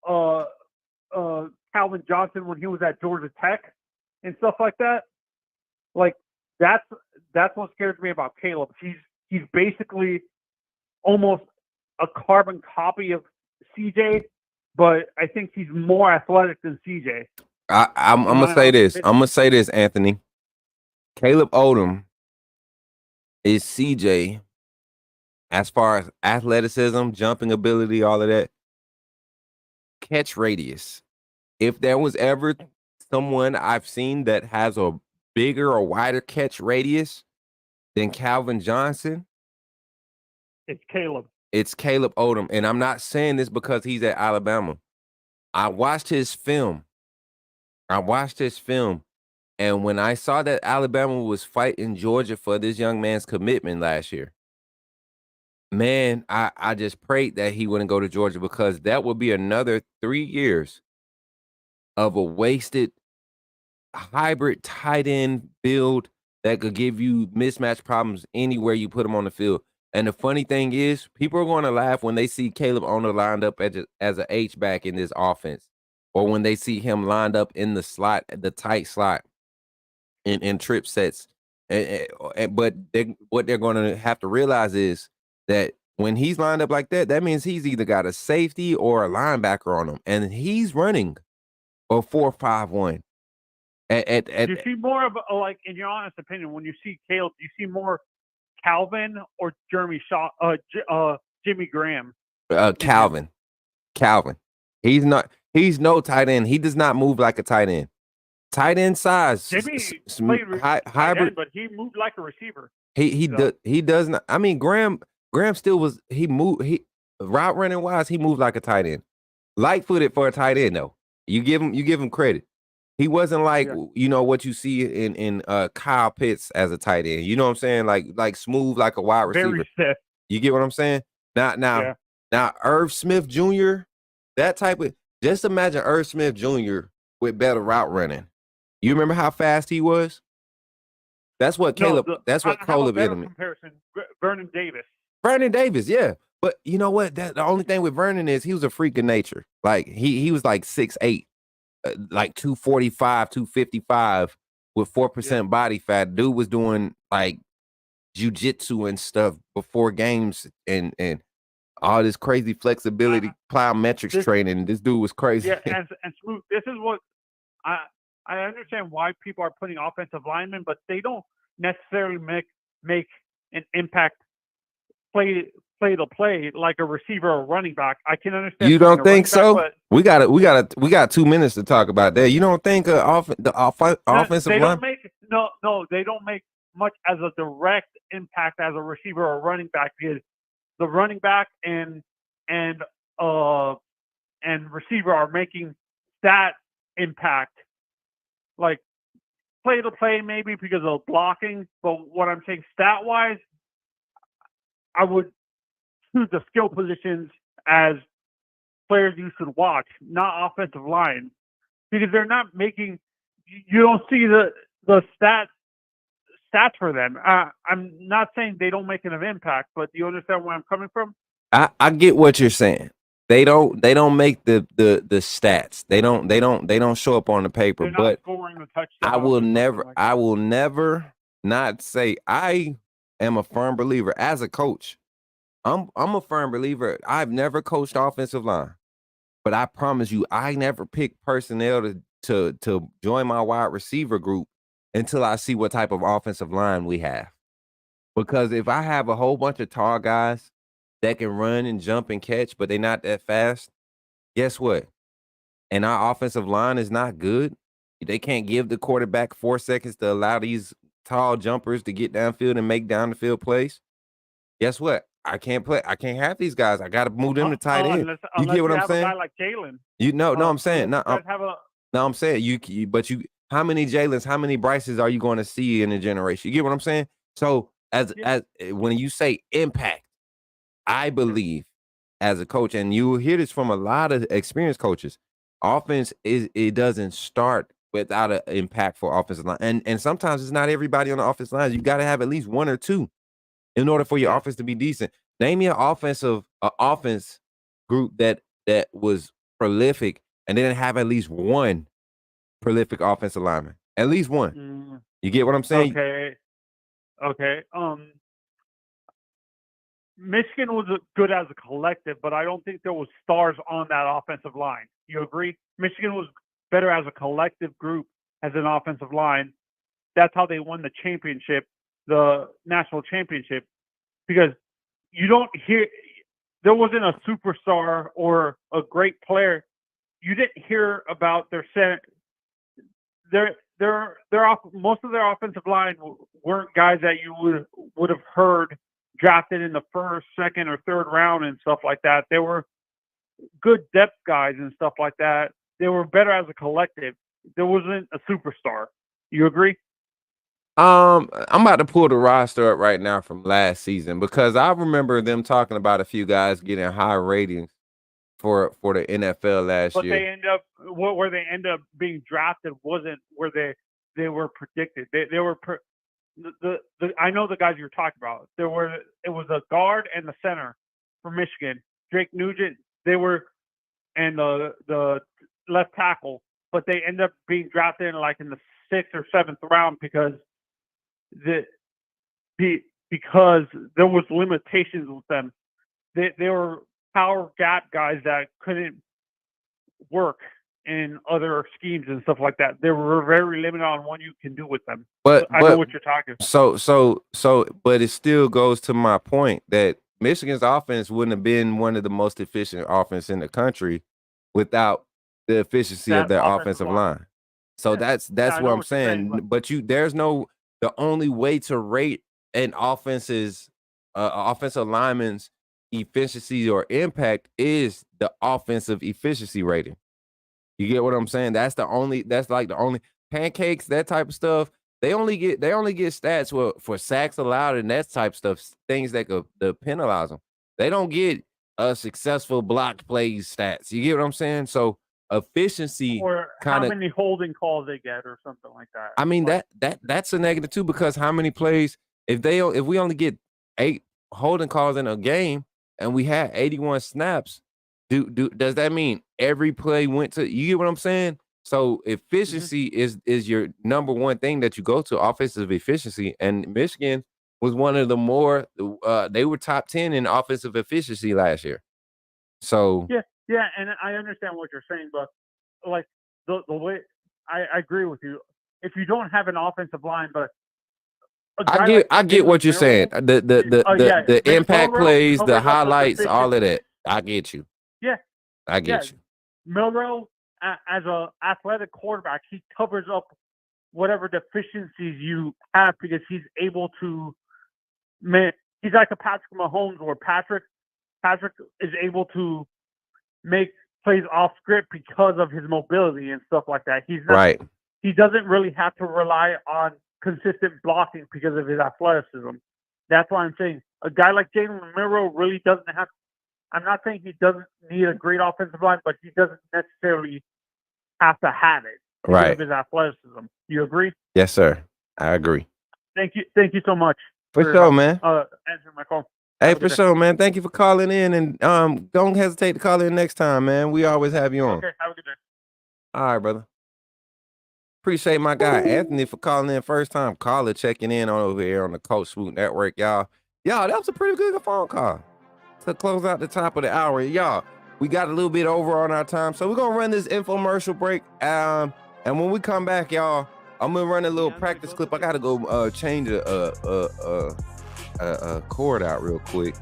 Calvin Johnson when he was at Georgia Tech and stuff like that. Like that's what scares me about Caleb. He's basically almost a carbon copy of CJ, but I think he's more athletic than CJ. I'm gonna say this. I'm gonna say this, Anthony. Caleb Odom is CJ as far as athleticism, jumping ability, all of that. Catch radius. If there was ever someone I've seen that has a bigger or wider catch radius than Calvin Johnson, it's Caleb. It's Caleb Odom. And I'm not saying this because he's at Alabama. I watched his film. And when I saw that Alabama was fighting Georgia for this young man's commitment last year, man, I just prayed that he wouldn't go to Georgia, because that would be another 3 years of a wasted hybrid tight end build that could give you mismatch problems anywhere you put him on the field. And the funny thing is, people are going to laugh when they see Caleb Odom lined up as an H-back in this offense, or when they see him lined up in the slot, the tight slot in trip sets. But what they're going to have to realize is that when he's lined up like that, that means he's either got a safety or a linebacker on him, and he's running a 4.51. You see more of like, in your honest opinion, when you see Caleb, you see more Calvin or Jimmy Graham? Calvin. He's no tight end. He does not move like a tight end. Tight end size. Jimmy hybrid, but he moved like a receiver. He does not. I mean, Graham still was. He route running wise, he moved like a tight end. Light footed for a tight end though. You give him credit. He wasn't like Yeah. what you see in Kyle Pitts as a tight end. You know what I'm saying? Like smooth like a wide receiver. Very stiff. You get what I'm saying? Now, Yeah. Irv Smith Jr. That type of just imagine Irv Smith Jr. with better route running. You remember how fast he was? That's what Caleb. That's what I have a Caleb better in him. comparison. Vernon Davis. Vernon Davis, yeah. But you know what? The only thing with Vernon is he was a freak of nature. Like he was like 6'8", like 245, 255 with 4% body fat. Dude was doing like jujitsu and stuff before games and all this crazy flexibility, plyometrics training. This dude was crazy. Yeah, and Smook, this is what I understand why people are putting offensive linemen, but they don't necessarily make an impact play to play like a receiver or running back. I can understand. You don't think so? Back, we got 2 minutes to talk about that. You don't think offensive they line? They don't make much as a direct impact as a receiver or running back, because the running back and receiver are making that impact, like play to play maybe because of blocking. But what I'm saying stat wise, I would choose the skill positions as players you should watch, not offensive line, because they're not making. You don't see the stats for them. I'm not saying they don't make an impact, but do you understand where I'm coming from? I get what you're saying. They don't make the stats. They don't show up on the paper. They're not but scoring the touchdown. I will never not say I am a firm believer as a coach. I'm a firm believer. I've never coached offensive line, but I promise you, I never pick personnel to join my wide receiver group until I see what type of offensive line we have. Because if I have a whole bunch of tall guys that can run and jump and catch, but they're not that fast, guess what? And our offensive line is not good. They can't give the quarterback 4 seconds to allow these tall jumpers to get downfield and make down the field plays. Guess what? I can't play. I can't have these guys. I got to move them to tight end. You get what I'm saying? A guy like Jalen. No, I'm saying no. I'm saying you. How many Jalen's? How many Bryces are you going to see in a generation? You get what I'm saying? So as when you say impact, I believe as a coach, and you will hear this from a lot of experienced coaches, offense it doesn't start without an impactful offensive line, and sometimes it's not everybody on the offensive line. You got to have at least one or two in order for your offense to be decent. Name me an offense group that was prolific and didn't have at least one prolific offensive lineman. At least one. You get what I'm saying? Okay. Michigan was good as a collective, but I don't think there was stars on that offensive line. You agree? Michigan was better as a collective group as an offensive line. That's how they won the championship, the national championship, because you don't hear there wasn't a superstar or a great player. You didn't hear about their center. Most of their offensive line weren't guys that you would have heard drafted in the first, second, or third round and stuff like that. They were good depth guys and stuff like that. They were better as a collective. There wasn't a superstar. You agree? I'm about to pull the roster up right now from last season because I remember them talking about a few guys getting high ratings for the NFL last year. But where they end up being drafted wasn't where they were predicted. They were I know the guys you're talking about. It was a guard and the center for Michigan, Drake Nugent. And the left tackle, but they end up being drafted in the 6th or 7th round because there was limitations with them. They were power gap guys that couldn't work in other schemes and stuff like that. They were very limited on what you can do with them. But I know what you're talking about. But it still goes to my point that Michigan's offense wouldn't have been one of the most efficient offense in the country without the efficiency of their offensive line. So that's what I'm saying. But the only way to rate an offensive lineman's efficiency or impact is the offensive efficiency rating. You get what I'm saying? That's like the only pancakes, that type of stuff. They only get stats for sacks allowed and that type of stuff, things that could penalize them. They don't get successful blocked plays stats. You get what I'm saying? So efficiency or how many holding calls they get or something like that. I mean, that's a negative too, because how many plays if we only get 8 holding calls in a game and we had 81 snaps, does that mean every play went to, you get what I'm saying? So efficiency is your number one thing that you go to, offensive efficiency. And Michigan was one of the more they were top 10 in offensive efficiency last year. So yeah, and I understand what you're saying, but like the way I agree with you. If you don't have an offensive line, but I get what you're saying. The impact plays, the highlights, all of that. I get you. Yeah, I get you. Milroe, as a athletic quarterback, he covers up whatever deficiencies you have because he's able to. He's like a Patrick Mahomes, where Patrick is able to make plays off script because of his mobility and stuff like that. He's not, right. He doesn't really have to rely on consistent blocking because of his athleticism. That's why I'm saying a guy like Jalen Milroe really doesn't have. I'm not saying he doesn't need a great offensive line, but he doesn't necessarily have to have it because of his athleticism. You agree? Yes, sir. I agree. Thank you so much. For sure, man. Answering my call. Hey, for sure, man. Thank you for calling in, and don't hesitate to call in next time, man. We always have you on. Okay, have a good day. All right, brother. Appreciate my guy Anthony for calling in, first time caller, checking in on over here on the Coach Smook Network, y'all. That was a pretty good phone call to close out the top of the hour, y'all. We got a little bit over on our time, so we're gonna run this infomercial break. And when we come back, y'all, I'm gonna run a little practice clip. I gotta go change a cord out real quick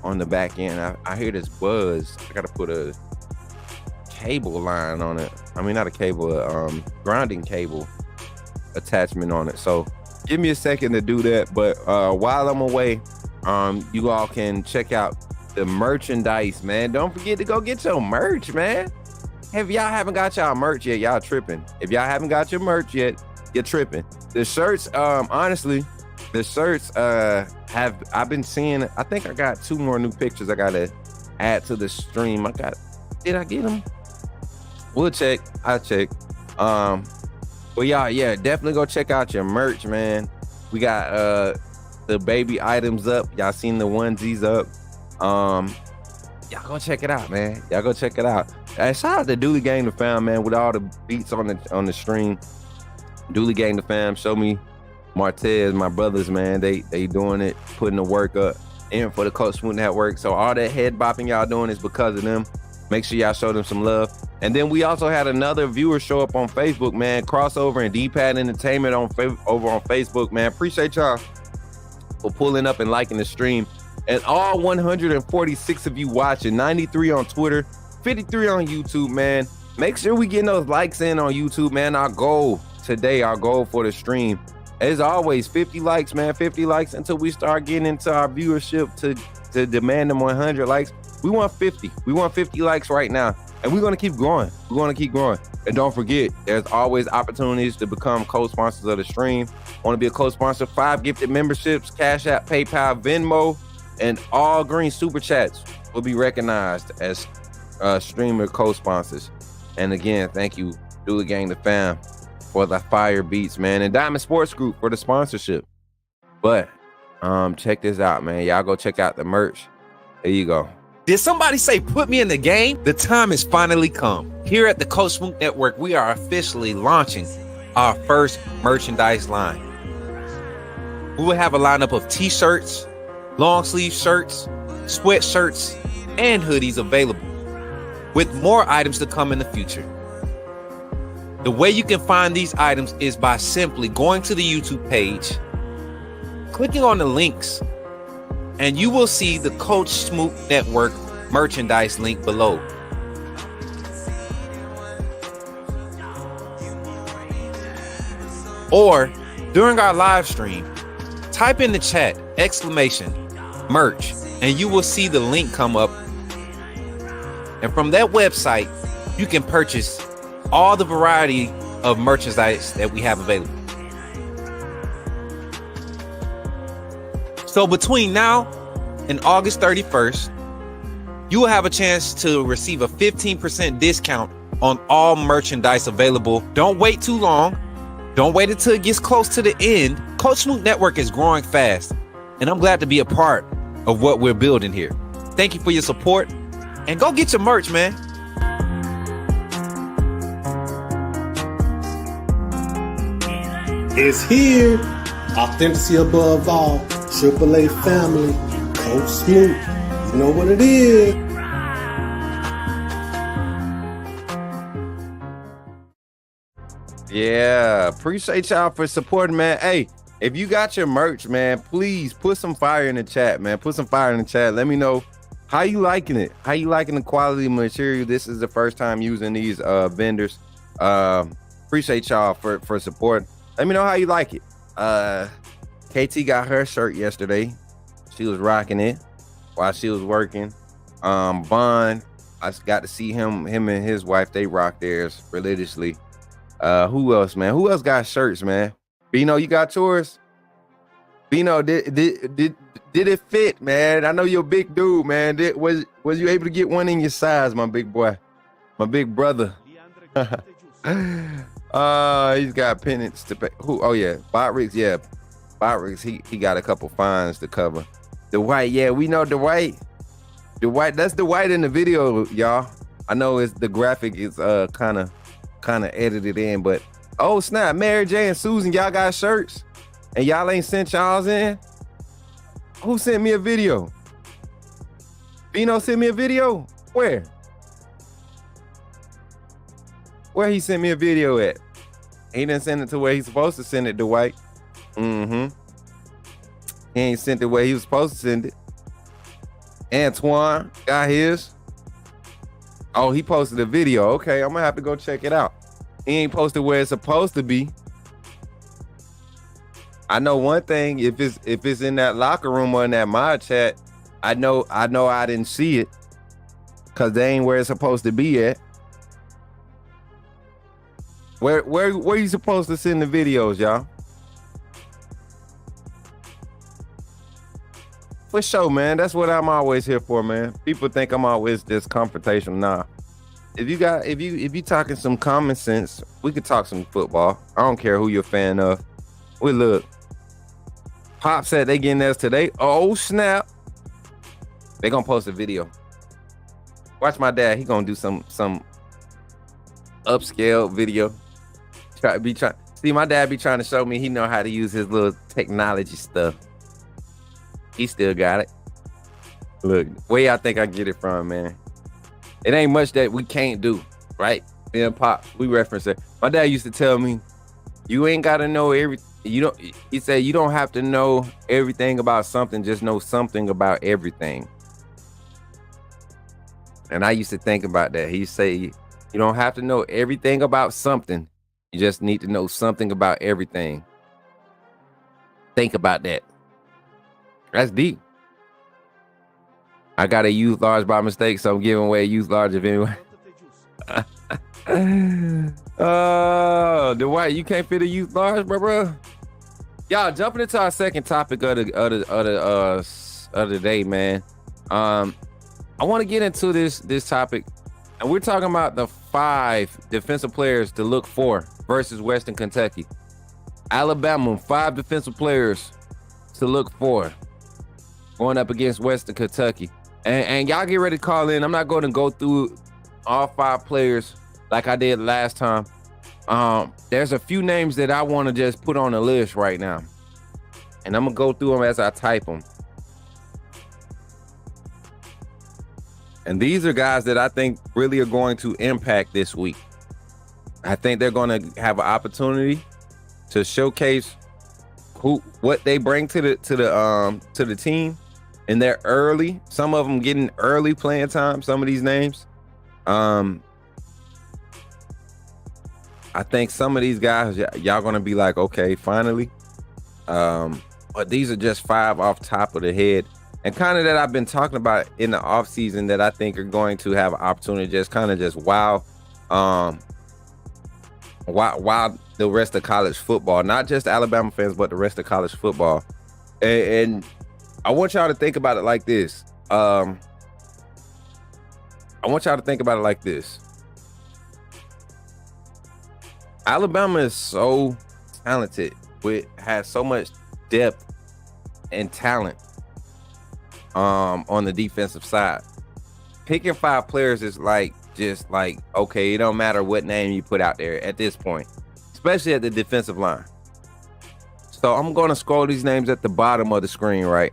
on the back end. I hear this buzz. I gotta put a cable line on it. I mean, not a cable, grounding cable attachment on it. So give me a second to do that. But while I'm away, you all can check out the merchandise, man. Don't forget to go get your merch, man. If y'all haven't got y'all merch yet, y'all tripping. If y'all haven't got your merch yet, you're tripping. The shirts, honestly, the shirts I've been seeing. I think I got 2 more new pictures I gotta add to the stream. Did I get them? We'll check. I'll check. But y'all, definitely go check out your merch, man. We got the baby items up. Y'all seen the onesies up. Y'all go check it out, man. Y'all go check it out. And shout out to Dooley Gang the Fam, man, with all the beats on the stream. Dooley Gang the Fam, Show Me Martez, my brothers, man. They doing it, putting the work up in for the Coach Smook Network. So all that head bopping y'all doing is because of them. Make sure y'all show them some love. And then we also had another viewer show up on Facebook, man. Crossover and D-Pad Entertainment over on Facebook, man. Appreciate y'all for pulling up and liking the stream. And all 146 of you watching, 93 on Twitter, 53 on YouTube, man. Make sure we getting those likes in on YouTube, man. Our goal for the stream is always 50 likes, man. 50 likes until we start getting into our viewership to demand them 100 likes. We want 50. We want 50 likes right now. And we're going to keep growing. We're going to keep growing. And don't forget, there's always opportunities to become co-sponsors of the stream. Want to be a co-sponsor? 5 gifted memberships, Cashapp, PayPal, Venmo, and all green super chats will be recognized as streamer co-sponsors. And again, thank you, Dooley Gang the Fam, for the fire beats, man, and Diamond Sports Group for the sponsorship. But check this out, man. Y'all go check out the merch. There you go. Did somebody say put me in the game? The time has finally come. Here at the Coach Smook Network, we are officially launching our first merchandise line. We will have a lineup of t-shirts, long sleeve shirts, sweatshirts, and hoodies available, with more items to come in the future. The way you can find these items is by simply going to the YouTube page, clicking on the links, and you will see the Coach Smook Network merchandise link below. Or during our live stream, type in the chat !merch, and you will see the link come up. And from that website, you can purchase all the variety of merchandise that we have available. So between now and August 31st, you will have a chance to receive a 15% discount on all merchandise available. Don't wait too long. Don't wait until it gets close to the end. Coach Smook Network is growing fast, and I'm glad to be a part of what we're building here. Thank you for your support, and go get your merch, man. It's here. Authenticity above all. AAA family. Coach Smook. You know what it is. Yeah, appreciate y'all for supporting, man. Hey, if you got your merch, man, please put some fire in the chat, man. Put some fire in the chat. Let me know how you liking it. How you liking the quality of material? This is the first time using these vendors. Appreciate y'all for support. Let me know how you like it. KT got her shirt yesterday. She was rocking it while she was working. Bond, I got to see him and his wife. They rock theirs religiously. Who else, man? Who else got shirts, man? Bino, you got yours? Bino, did it fit, man? I know you're a big dude, man. Was you able to get one in your size, my big boy, my big brother? He's got pennants to pay. Who? Oh yeah, Botrix. Yeah, Botrix. He got a couple fines to cover. The white, yeah, we know the white. The white. That's the white in the video, y'all. I know it's the graphic is kind of edited in, but oh snap, Mary J and Susan, y'all got shirts and y'all ain't sent y'all's in. Who sent me a video? Bino sent me a video? Where he sent me a video at? He didn't send it to where he's supposed to send it, Dwight. He ain't sent it where he was supposed to send it. Antoine got his. Oh, he posted a video. Okay, I'm gonna have to go check it out. He ain't posted where it's supposed to be. I know one thing, if it's in that locker room or in that mod chat, I know I didn't see it because they ain't where it's supposed to be at. Where you supposed to send the videos, y'all? For sure, man. That's what I'm always here for, man. People think I'm always just confrontational. Nah. If you talking some common sense, we could talk some football. I don't care who you're a fan of. We look. Pop said they getting theirs today. Oh snap! They gonna post a video. Watch my dad. He gonna do some upscale video. See, my dad be trying to show me he know how to use his little technology stuff. He still got it. Look, where y'all think I get it from, man? It ain't much that we can't do, right? Me and Pop, we reference it. My dad used to tell me, you ain't gotta know everything. He said you don't have to know everything about something, just know something about everything. And I used to think about that. He say you don't have to know everything about something. You just need to know something about everything. Think about that. That's deep. I got a youth large by mistake, so I'm giving away a youth large if anyway. Oh, Dwight, you can't fit a youth large, bro. Y'all jumping into our second topic of the day, man. I want to get into this topic, and we're talking about the 5 defensive players to look for versus Western Kentucky. Alabama, 5 defensive players to look for going up against Western Kentucky. And y'all get ready to call in. I'm not going to go through all 5 players like I did last time. There's a few names that I want to just put on the list right now. And I'm going to go through them as I type them. And these are guys that I think really are going to impact this week. I think they're going to have an opportunity to showcase what they bring to the team. And they're early. Some of them getting early playing time. Some of these names. I think some of these guys, y'all gonna be like, okay, finally. But these are just 5 off top of the head, and kind of that I've been talking about in the off season that I think are going to have an opportunity to just wow why the rest of college football, not just Alabama fans, but the rest of college football. And I want y'all to think about it like this. Alabama is so talented, has so much depth and talent on the defensive side. Picking 5 players is just like, okay, it don't matter what name you put out there at this point, especially at the defensive line. So I'm going to scroll these names at the bottom of the screen, right?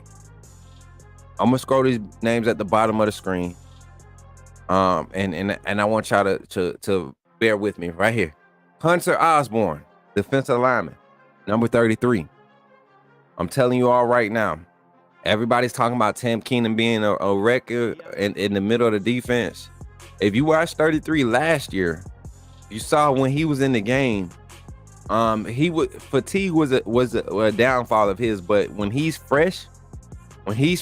I'm going to scroll these names at the bottom of the screen. And I want y'all to bear with me right here. Hunter Osborne, defensive lineman, number 33. I'm telling you all right now, everybody's talking about Tam Keenan being a record in the middle of the defense. If you watched 33 last year, you saw when he was in the game, fatigue was a downfall of his, but when he's fresh, he is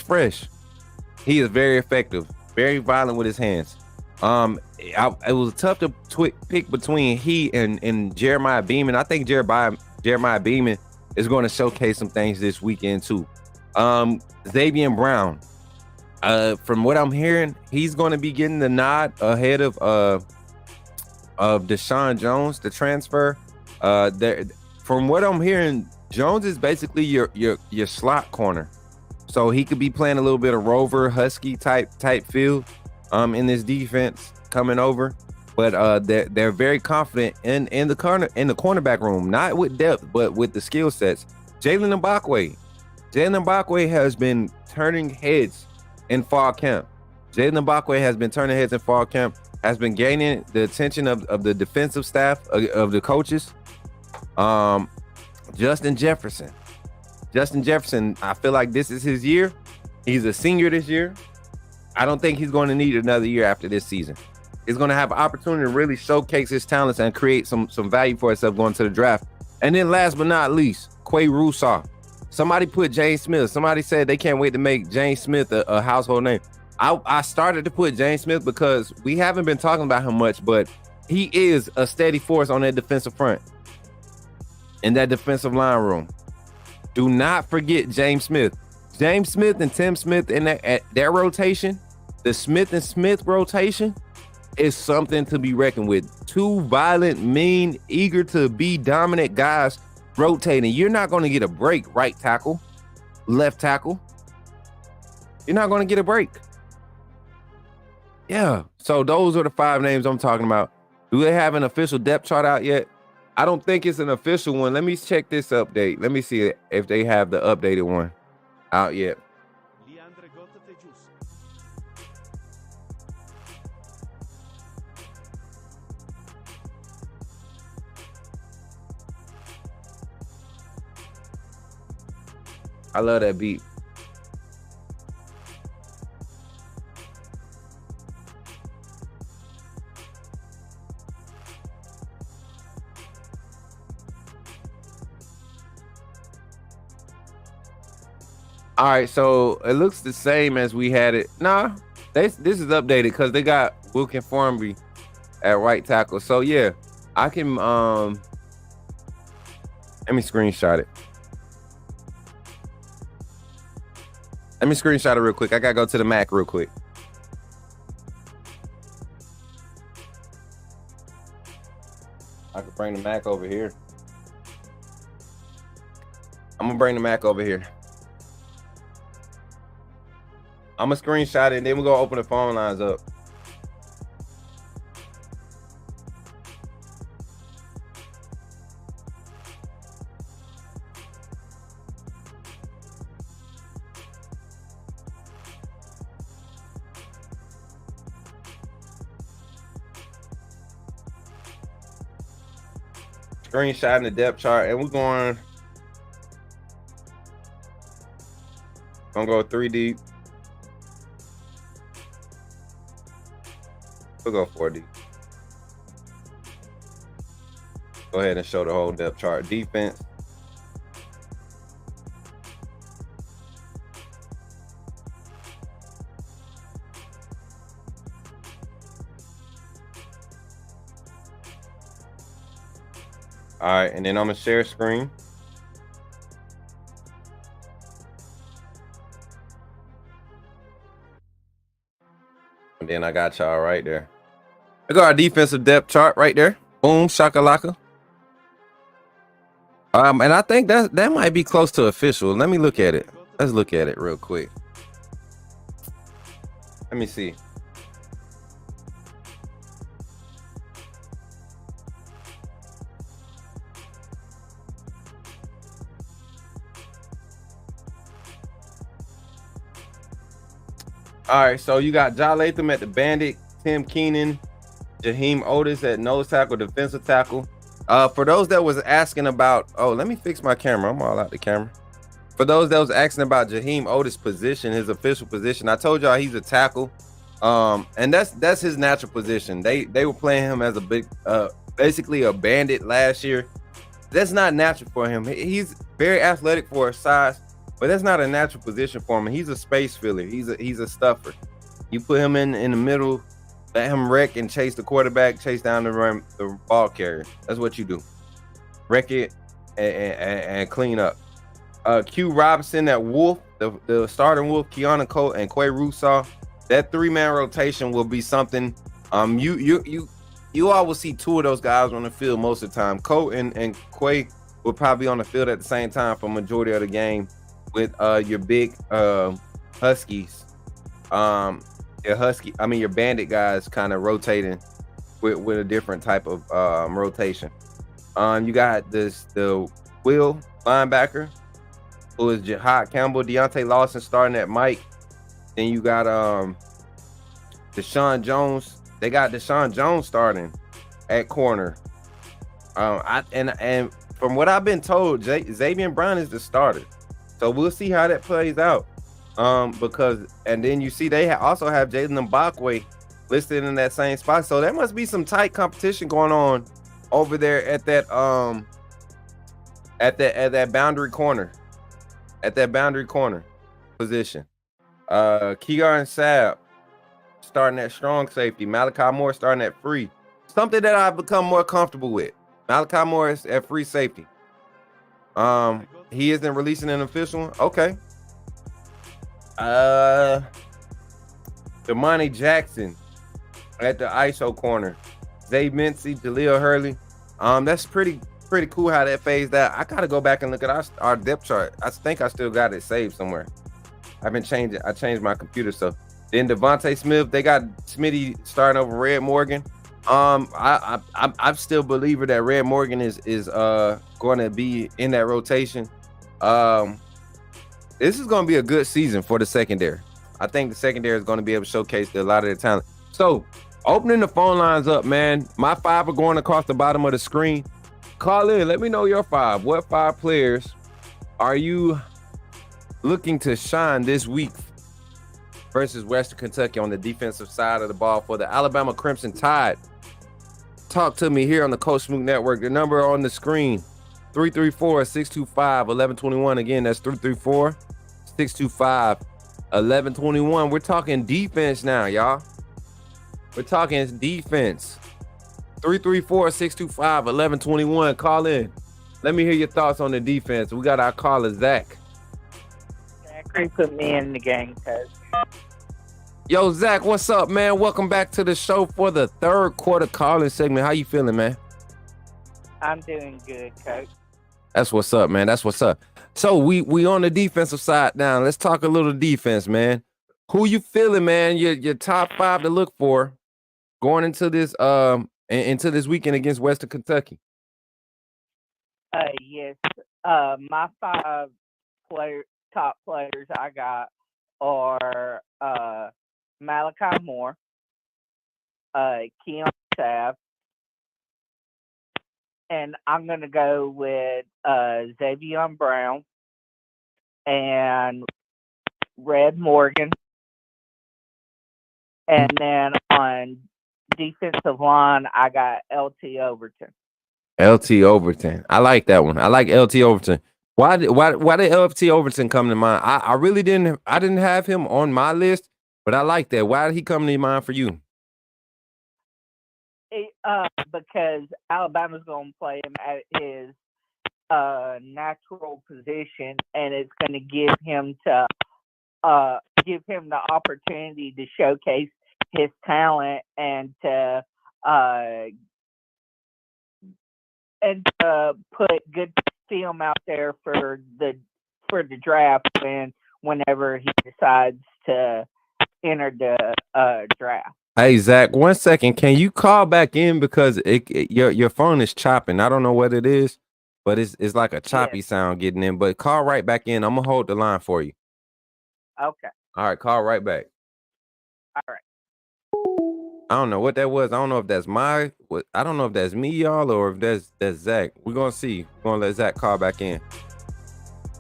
very effective, very violent with his hands. It was tough to pick between he and Jeremiah Beaman. I think Jeremiah Beaman is going to showcase some things this weekend too. Xavier Brown, from what I'm hearing, he's going to be getting the nod ahead of Deshaun Jones, the transfer. From what I'm hearing, Jones is basically your slot corner, so he could be playing a little bit of rover husky type field in this defense coming over. But they're very confident in the cornerback room, not with depth, but with the skill sets. Jalen Mbakwe has been turning heads in fall camp. Has been gaining the attention of the defensive staff, of the coaches. Justin Jefferson, I feel like this is his year. He's a senior this year. I don't think he's going to need another year after this season. He's going to have an opportunity to really showcase his talents and create some value for himself going to the draft. And then last but not least, Quay Russaw. Somebody put James Smith. Somebody said they can't wait to make James Smith a household name. I started to put James Smith because we haven't been talking about him much, but he is a steady force on that defensive front, in that defensive line room. Do not forget James Smith. James Smith and Tim Smith in their rotation, the Smith and Smith rotation, is something to be reckoned with. 2 violent, mean, eager to be dominant guys rotating. You're not going to get a break, right tackle, left tackle. You're not going to get a break. Yeah. So those are the 5 names I'm talking about. Do they have an official depth chart out yet? I don't think it's an official one. Let me check this update. Let me see if they have the updated one out yet. I love that beat. All right, so it looks the same as we had it. Nah, this is updated because they got Wilkin Formby at right tackle. So yeah, I can let me screenshot it. Let me screenshot it real quick. I gotta go to the Mac real quick. I can bring the Mac over here. I'm gonna bring the Mac over here. I'm gonna screenshot it and then we're gonna open the phone lines up. Screenshotting the depth chart, and we're gonna go 3 deep. We'll go 4 deep. Go ahead and show the whole depth chart. Defense. All right, and then I'm gonna share screen. And then I got y'all right there. Look at our defensive depth chart right there. Boom, shakalaka. And I think that might be close to official. Let me look at it. Let's look at it real quick. Let me see. All right, so you got Ja Latham at the Bandit, Tim Keenan, Jaheim Otis at nose tackle, defensive tackle. For those that was asking about, let me fix my camera. I'm all out the camera. For those that was asking about Jaheim Otis' position, his official position, I told y'all he's a tackle. And that's his natural position. They were playing him as a big, basically a bandit last year. That's not natural for him. He's very athletic for his size, but that's not a natural position for him. He's a space filler. He's a stuffer. You put him in the middle, let him wreck and chase the quarterback, chase down the ball carrier. That's what you do. Wreck it and clean up. Q Robinson at Wolf, the starting Wolf, Keanu Cole and Quay Rusaw. That 3-man rotation will be something. You all will see 2 of those guys on the field most of the time. Cole and Quay will probably be on the field at the same time for majority of the game with your big Huskies. Your Bandit guys kind of rotating with a different type of rotation. You got the Will linebacker, who is Jihad Campbell, Deontay Lawson starting at Mike. Then you got Deshaun Jones. They got Deshaun Jones starting at corner. And from what I've been told, Xavier Brown is the starter. So we'll see how that plays out. And then you see they also have Jalen Mbakwe listed in that same spot. So there must be some tight competition going on over there at that boundary corner. At that boundary corner position. Keegan Sabb starting at strong safety. Malachi Moore starting at free. Something that I've become more comfortable with. Malachi Moore is at free safety. He isn't releasing an official one. Okay. Damani Jackson at the ISO corner. Zay Mincy, Jaleel Hurley. That's pretty cool how that phased out. I gotta go back and look at our depth chart. I think I still got it saved somewhere. I changed my computer. So then Devontae Smith, they got Smitty starting over Red Morgan. I'm still a believer that Red Morgan is going to be in that rotation. This is going to be a good season for the secondary. I think the secondary is going to be able to showcase a lot of their talent. So opening the phone lines up, man. My 5 are going across the bottom of the screen. Call in. Let me know your 5. What 5 players are you looking to shine this week versus Western Kentucky on the defensive side of the ball for the Alabama Crimson Tide? Talk to me here on the Coach Smook Network. The number on the screen, 334-625-1121. Again, that's 334-625-1121. We're talking defense now, y'all. We're talking defense. 334-625-1121. Call in. Let me hear your thoughts on the defense. We got our caller, Zach. Zachary put me in the game, Coach. Yo, Zach, what's up, man? Welcome back to the show for the third quarter calling segment. How you feeling, man? I'm doing good, Coach. That's what's up, man. That's what's up. So we on the defensive side now. Let's talk a little defense, man. Who you feeling, man? Your top 5 to look for going into this weekend against Western Kentucky. Yes. My 5 top players I got are Malachi Moore, Keon Sabb, and I'm going to go with Xavier Brown and Red Morgan. And then on defensive line, I got LT Overton. LT Overton. I like that one. I like LT Overton. Why did LT Overton come to mind? I really didn't have him on my list, but I like that. Why did he come to mind for you? because Alabama's going to play him at his natural position, and it's going to give him the opportunity to showcase his talent and to put good film out there for the draft whenever he decides to enter the draft. Hey Zach, 1 second. Can you call back in because your phone is chopping? I don't know what it is, but it's like a choppy sound getting in. But call right back in. I'm gonna hold the line for you. Okay. All right, call right back. All right. I don't know what that was. I don't know if that's I don't know if that's me, y'all, or if that's Zach. We're gonna see. We're gonna let Zach call back in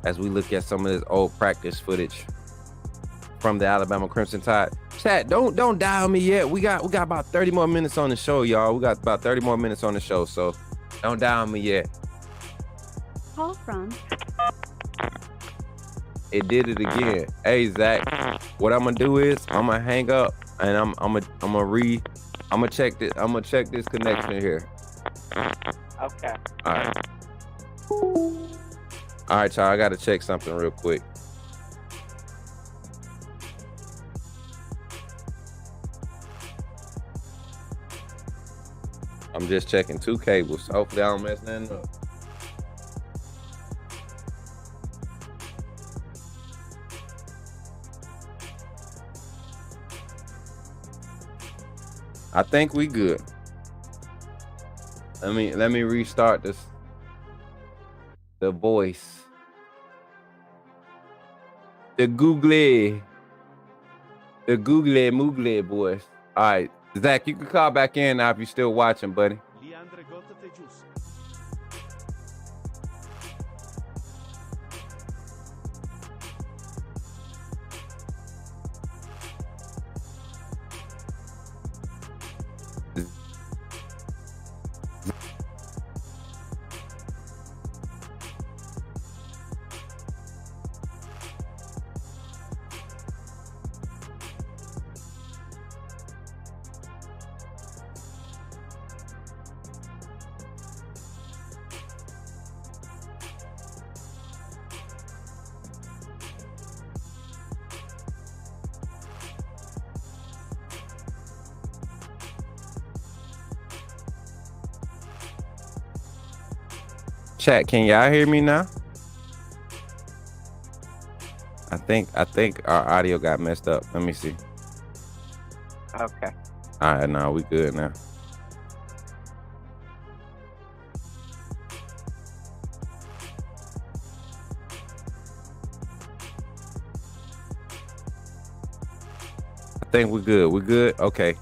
as we look at some of this old practice footage from the Alabama Crimson Tide. Chat, don't dial me yet. We got about 30 more minutes on the show, y'all. We got about 30 more minutes on the show, so don't dial me yet. Call from. It did it again. Hey Zach, what I'm gonna do is I'm gonna hang up and I'm gonna check this connection here. Okay. All right, y'all. I gotta check something real quick. I'm just checking 2 cables. Hopefully I don't mess nothing up. I think we good. Let me restart this. The voice. The googly moogle voice. All right, Zach, you can call back in now if you're still watching, buddy. Chat, can y'all hear me now? I think our audio got messed up. Let me see. Okay. All right, now we good now. I think we're good. We're good. Okay.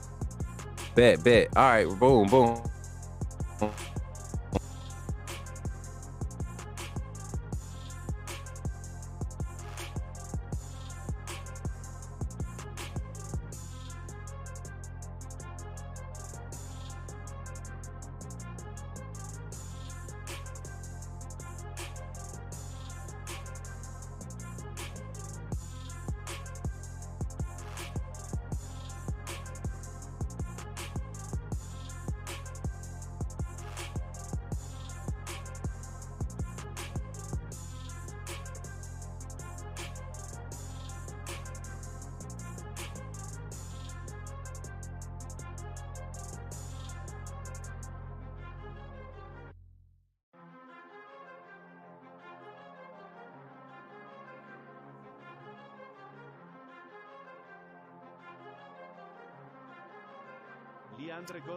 Bet. All right. Boom.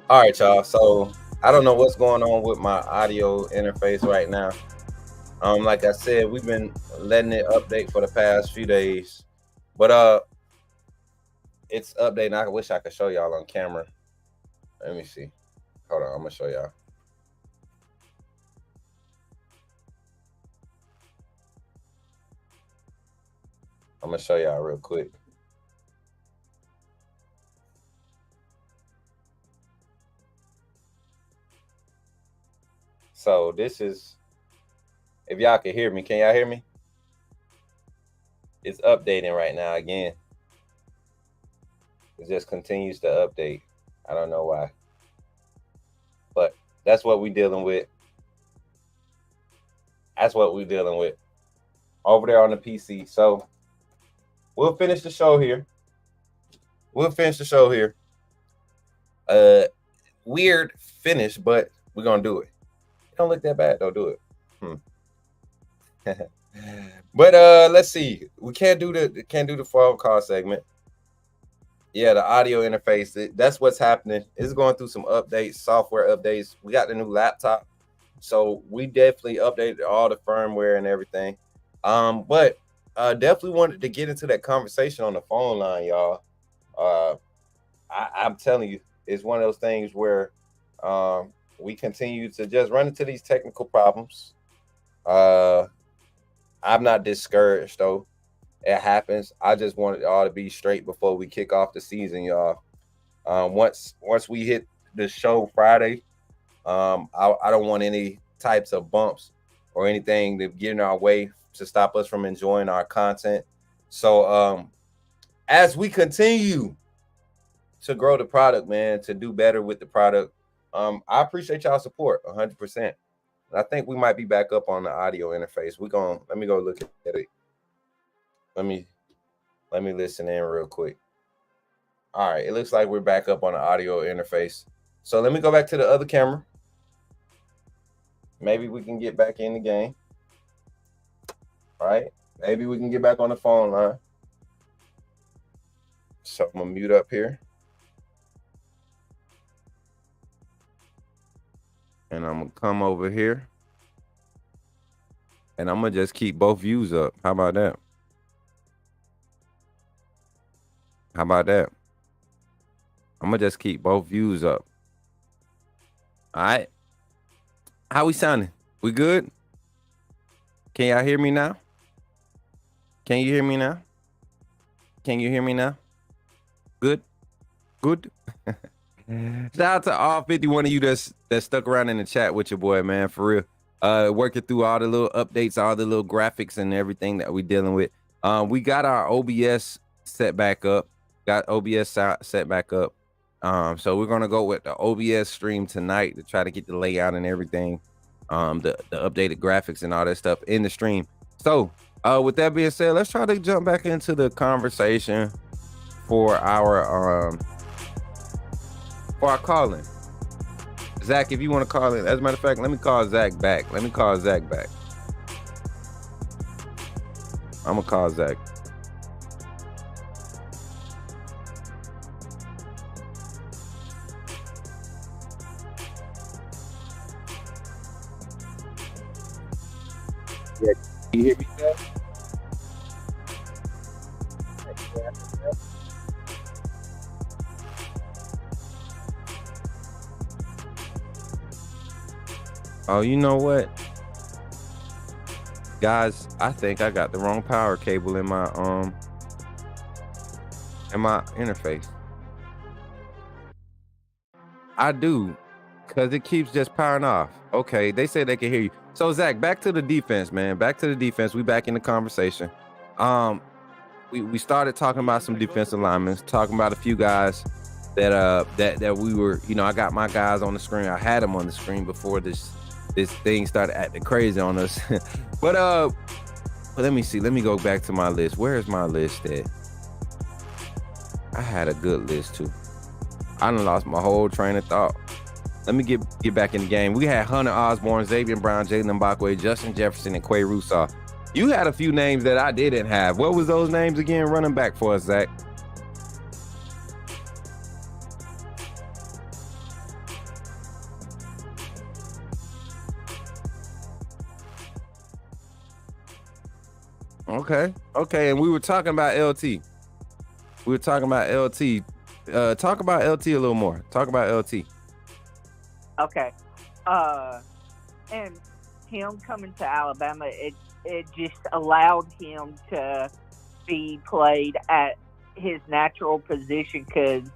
All right, y'all. So I don't know what's going on with my audio interface right now. Like I said, we've been letting it update for the past few days, but it's updating. I wish I could show y'all on camera. Let me see. Hold on, I'm gonna show y'all. I'm gonna show y'all real quick. So this is, if y'all can hear me, can y'all hear me? It's updating right now again. It just continues to update. I don't know why. That's what we dealing with. That's what we dealing with over there on the PC. So we'll finish the show here. Weird finish, but we're gonna do it. It don't look that bad. Don't do it. But let's see. We can't do the phone call segment. Yeah, the audio interface. That's what's happening. It's going through some updates, software updates. We got the new laptop, so we definitely updated all the firmware and everything. But definitely wanted to get into that conversation on the phone line, y'all. I'm telling you, it's one of those things where we continue to just run into these technical problems. I'm not discouraged though. It happens. I just wanted it all to be straight before we kick off the season, y'all. Once we hit the show Friday, I don't want any types of bumps or anything to get in our way to stop us from enjoying our content. So as we continue to grow the product, man, to do better with the product, I appreciate y'all support 100%. I think we might be back up on the audio interface. Let me go look at it. Let me listen in real quick. All right, it looks like we're back up on the audio interface. So let me go back to the other camera. Maybe we can get back in the game. All right, maybe we can get back on the phone line. So I'm gonna mute up here. And I'm gonna come over here. And I'm gonna just keep both views up. How about that? I'm gonna just keep both views up. All right. How we sounding? We good? Can y'all hear me now? Can you hear me now? Good? Shout out to all 51 of you that stuck around in the chat with your boy, man, for real. Working through all the little updates, all the little graphics and everything that we dealing with. We got our OBS set back up. So we're gonna go with the OBS stream tonight to try to get the layout and everything, the updated graphics and all that stuff in the stream. So with that being said, let's try to jump back into the conversation for our calling. Zach, if you want to call in, as a matter of fact, let me call Zach back. I'm gonna call Zach. Yeah, you hear me, Zach? Oh, you know what, guys? I think I got the wrong power cable in my interface. I do, because it keeps just powering off. Okay, they say they can hear you. So Zach, back to the defense, man. We back in the conversation. We started talking about some defensive linemen, talking about a few guys that we were, I got my guys on the screen. I had them on the screen before this thing started acting crazy on us. but let me see. Let me go back to my list. Where is my list at? I had a good list too. I done lost my whole train of thought. Let me get back in the game. We had Hunter Osborne, Xavier Brown, Jalen Mbakwe, Justin Jefferson, and Quay Russaw. You had a few names that I didn't have. What was those names again? Running back for us, Zach. Okay, and we were talking about LT. Talk about LT a little more. Talk about LT. Okay. And him coming to Alabama, it just allowed him to be played at his natural position because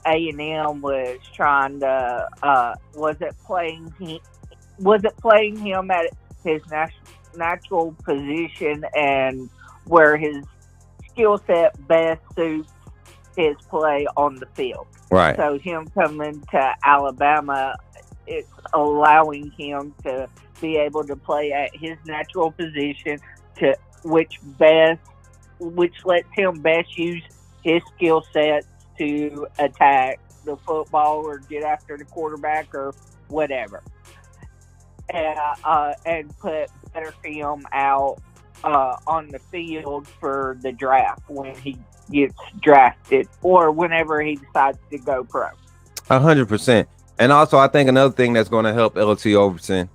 A&M was trying to wasn't playing him at his natural position and where his skill set best suits his play on the field. Right. So him coming to Alabama, it's allowing him to be able to play at his natural position, to which lets him best use his skill sets to attack the football or get after the quarterback or whatever, and put better film out on the field for the draft when he gets drafted or whenever he decides to go pro. 100%. And also, I think another thing that's going to help LT Overton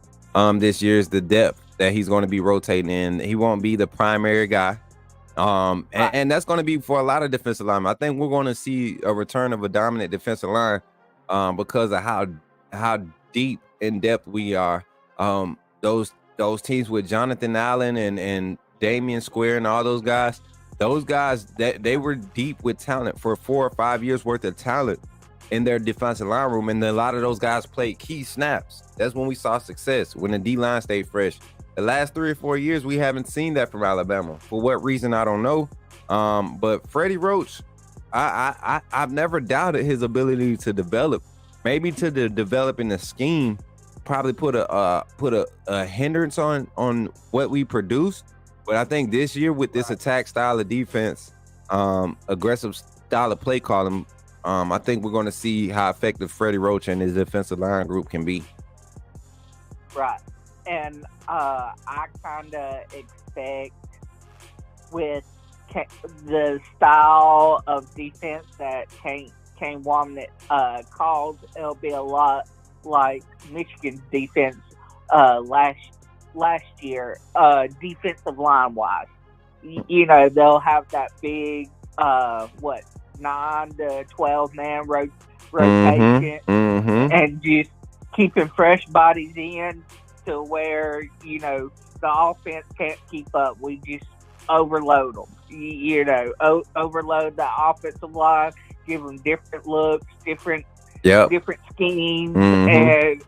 this year is the depth that he's going to be rotating in. He won't be the primary guy. And that's going to be for a lot of defensive linemen. I think we're going to see a return of a dominant defensive line because of how deep in depth we are. Those teams with Jonathan Allen and Damian Square and all those guys that they were deep with talent for 4 or 5 years worth of talent in their defensive line room, and a lot of those guys played key snaps. That's when we saw success, when the D-line stayed fresh. The last 3 or 4 years, we haven't seen that from Alabama. For what reason, I don't know. But Freddie Roach, I've never doubted his ability to develop. Maybe to develop in the scheme, probably put a hindrance on what we produce. But I think this year with this attack style of defense, aggressive style of play calling, I think we're going to see how effective Freddie Roach and his defensive line group can be. Right. And I kind of expect with the style of defense that Kane Wommack calls, it'll be a lot like Michigan's defense last year, defensive line wise. You know, they'll have that big 9 to 12 man rotation, and just keeping fresh bodies in to where, you know, the offense can't keep up. We just overload them, overload the offensive line, give them different looks, different schemes, and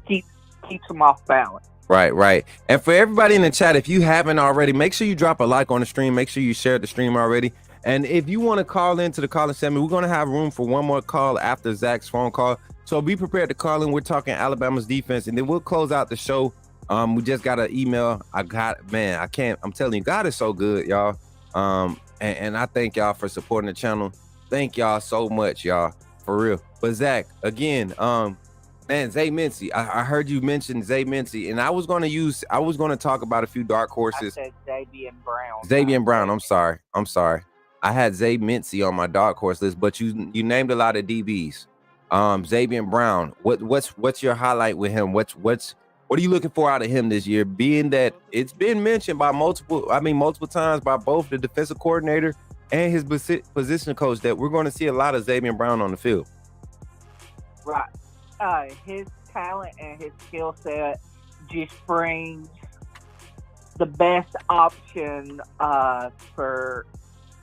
keeps them off balance. Right. And for everybody in the chat, if you haven't already, make sure you drop a like on the stream. Make sure you share the stream already. And if you want to call into the calling segment, we're going to have room for one more call after Zach's phone call. So be prepared to call in. We're talking Alabama's defense, and then we'll close out the show. We just got an email. I'm telling you, God is so good, y'all. And I thank y'all for supporting the channel. Thank y'all so much, y'all, for real. But Zach, again, Zay Mincy, I heard you mention Zay Mincy, and I was going to talk about a few dark horses. I said Xavier Brown. I'm sorry. I had Zay Mincy on my dark horse list, but you named a lot of DBs. Xavier Brown, what's your highlight with him? What are you looking for out of him this year? Being that it's been mentioned by multiple times by both the defensive coordinator and his position coach that we're going to see a lot of Xavier Brown on the field. Right. His talent and his skill set just brings the best option for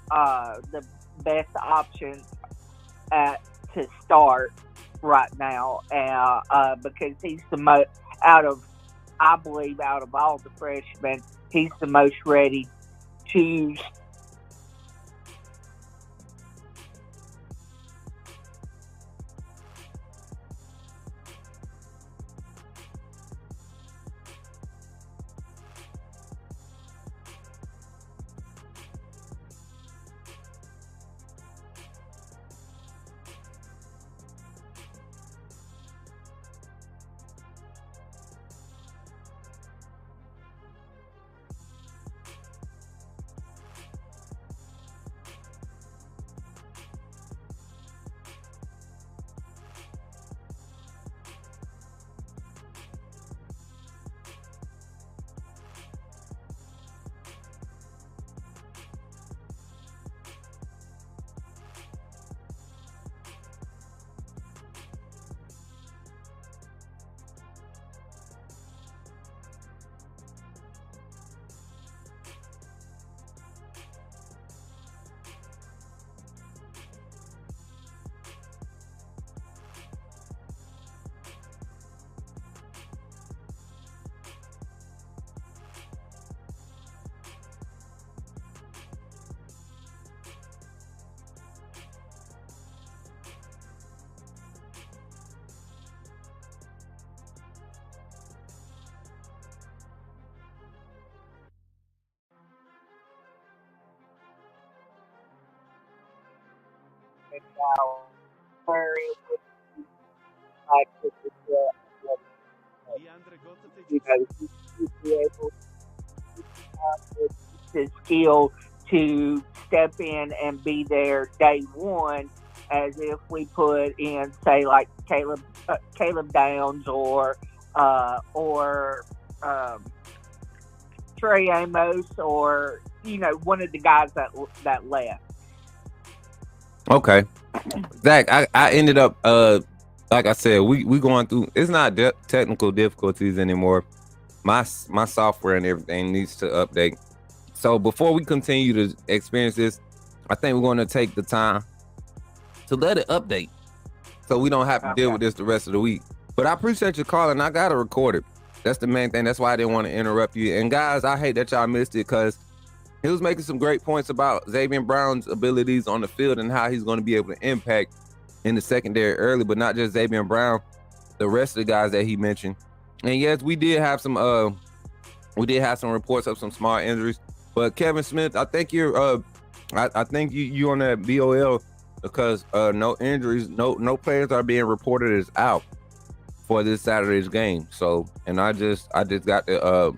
the best option to start right now, because he's the most I believe out of all the freshmen, he's the most ready to about where it would be like to you'd be able to skill to step in and be there day one, as if we put in, say, like Caleb Downs or Trey Amos, or one of the guys that left. Okay, Zach, I ended up like I said, we going through. It's not technical difficulties anymore. My software and everything needs to update. So before we continue to experience this, I think we're going to take the time to let it update, so we don't have to deal with this the rest of the week. But I appreciate you calling. I got to record it. That's the main thing. That's why I didn't want to interrupt you. And guys, I hate that y'all missed it, because he was making some great points about Xavier Brown's abilities on the field and how he's going to be able to impact in the secondary early, but not just Xavier Brown, the rest of the guys that he mentioned. And yes, we did have some reports of some small injuries. But Kevin Smith, I think you're I think you on that BOL, because no injuries, no players are being reported as out for this Saturday's game. So, and I just got the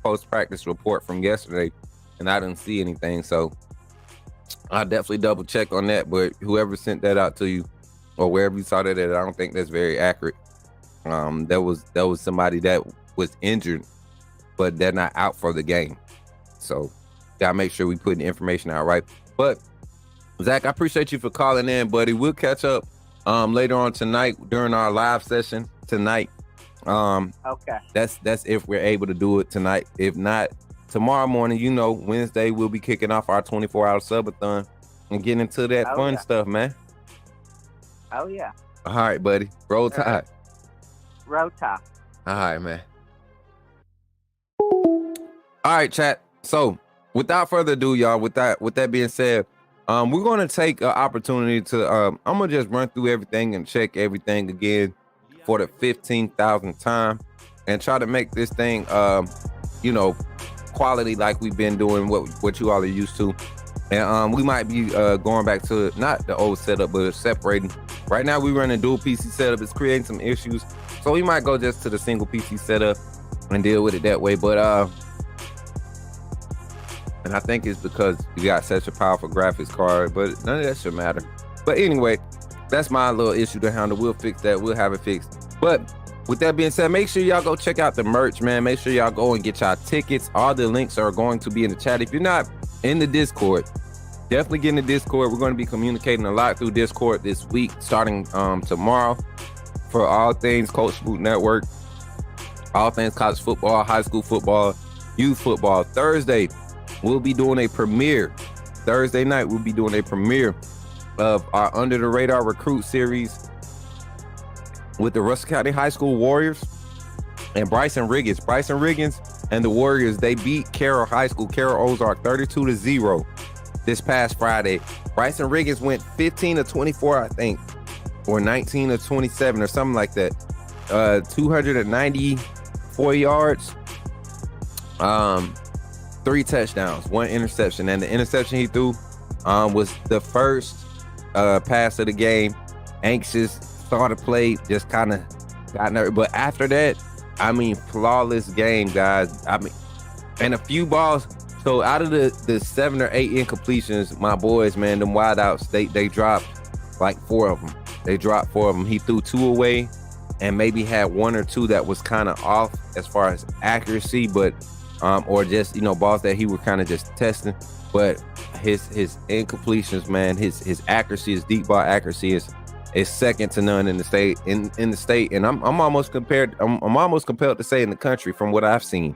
post-practice report from yesterday, and I didn't see anything. So I definitely double check on that. But whoever sent that out to you, or wherever you saw that at, I don't think that's very accurate. That was somebody that was injured, but they're not out for the game. So gotta make sure we put the information out right. But Zach, I appreciate you for calling in, buddy. We'll catch up later on tonight during our live session tonight. Okay. That's if we're able to do it tonight. If not, tomorrow morning, Wednesday, we'll be kicking off our 24-hour subathon and getting into that fun stuff, man. Oh yeah. All right, buddy. Roll Tide. Roll Tide. All right, man. All right, chat. So without further ado, y'all, with that being said, we're going to take an opportunity to, I'm going to just run through everything and check everything again for the 15,000th time and try to make this thing, quality like we've been doing, what you all are used to. And we might be going back to not the old setup, but separating. Right now, we run a dual PC setup. It's creating some issues. So we might go just to the single PC setup and deal with it that way. But and I think it's because we got such a powerful graphics card, but none of that should matter. But anyway, that's my little issue to handle. We'll fix that. We'll have it fixed. But with that being said, make sure y'all go check out the merch, man. Make sure y'all go and get y'all tickets. All the links are going to be in the chat. If you're not in the Discord, definitely get in the Discord. We're going to be communicating a lot through Discord this week, starting tomorrow, for all things Coach Smook Network, all things college football, high school football, youth football. Thursday, we'll be doing a premiere. Thursday night, we'll be doing a premiere of our Under the Radar Recruit series with the Russell County High School Warriors and Bryson Riggins. Bryson Riggins and the Warriors, they beat Carroll High School, Carroll Ozark, 32-0 this past Friday. Bryson Riggins went 15-24, I think, or 19-27 or something like that. 294 yards, 3 touchdowns, 1 interception, and the interception he threw was the first pass of the game. Anxious, started play, just kind of got nervous, but after that, flawless game, guys. And a few balls. So out of the 7 or 8 incompletions, my boys, man, them wideouts, they dropped like 4 of them. They dropped 4 of them. He threw 2 away and maybe had 1 or 2 that was kind of off as far as accuracy, but or just balls that he was kind of just testing. But his incompletions, man, his accuracy, his deep ball accuracy is second to none in the state. In the state, and I'm almost compelled to say in the country from what I've seen.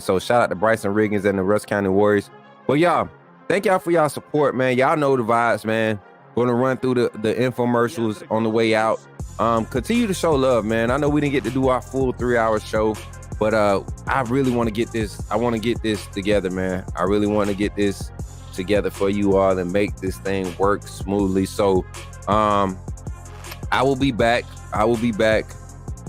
So shout out to Bryson Riggins and the Russ County Warriors. But y'all, thank y'all for y'all support, man. Y'all know the vibes, man. Gonna run through the infomercials on the way out. Continue to show love, man. I know we didn't get to do our full 3-hour show, but I really want to get this. I want to get this together, man. I really want to get this together for you all and make this thing work smoothly. So I will be back.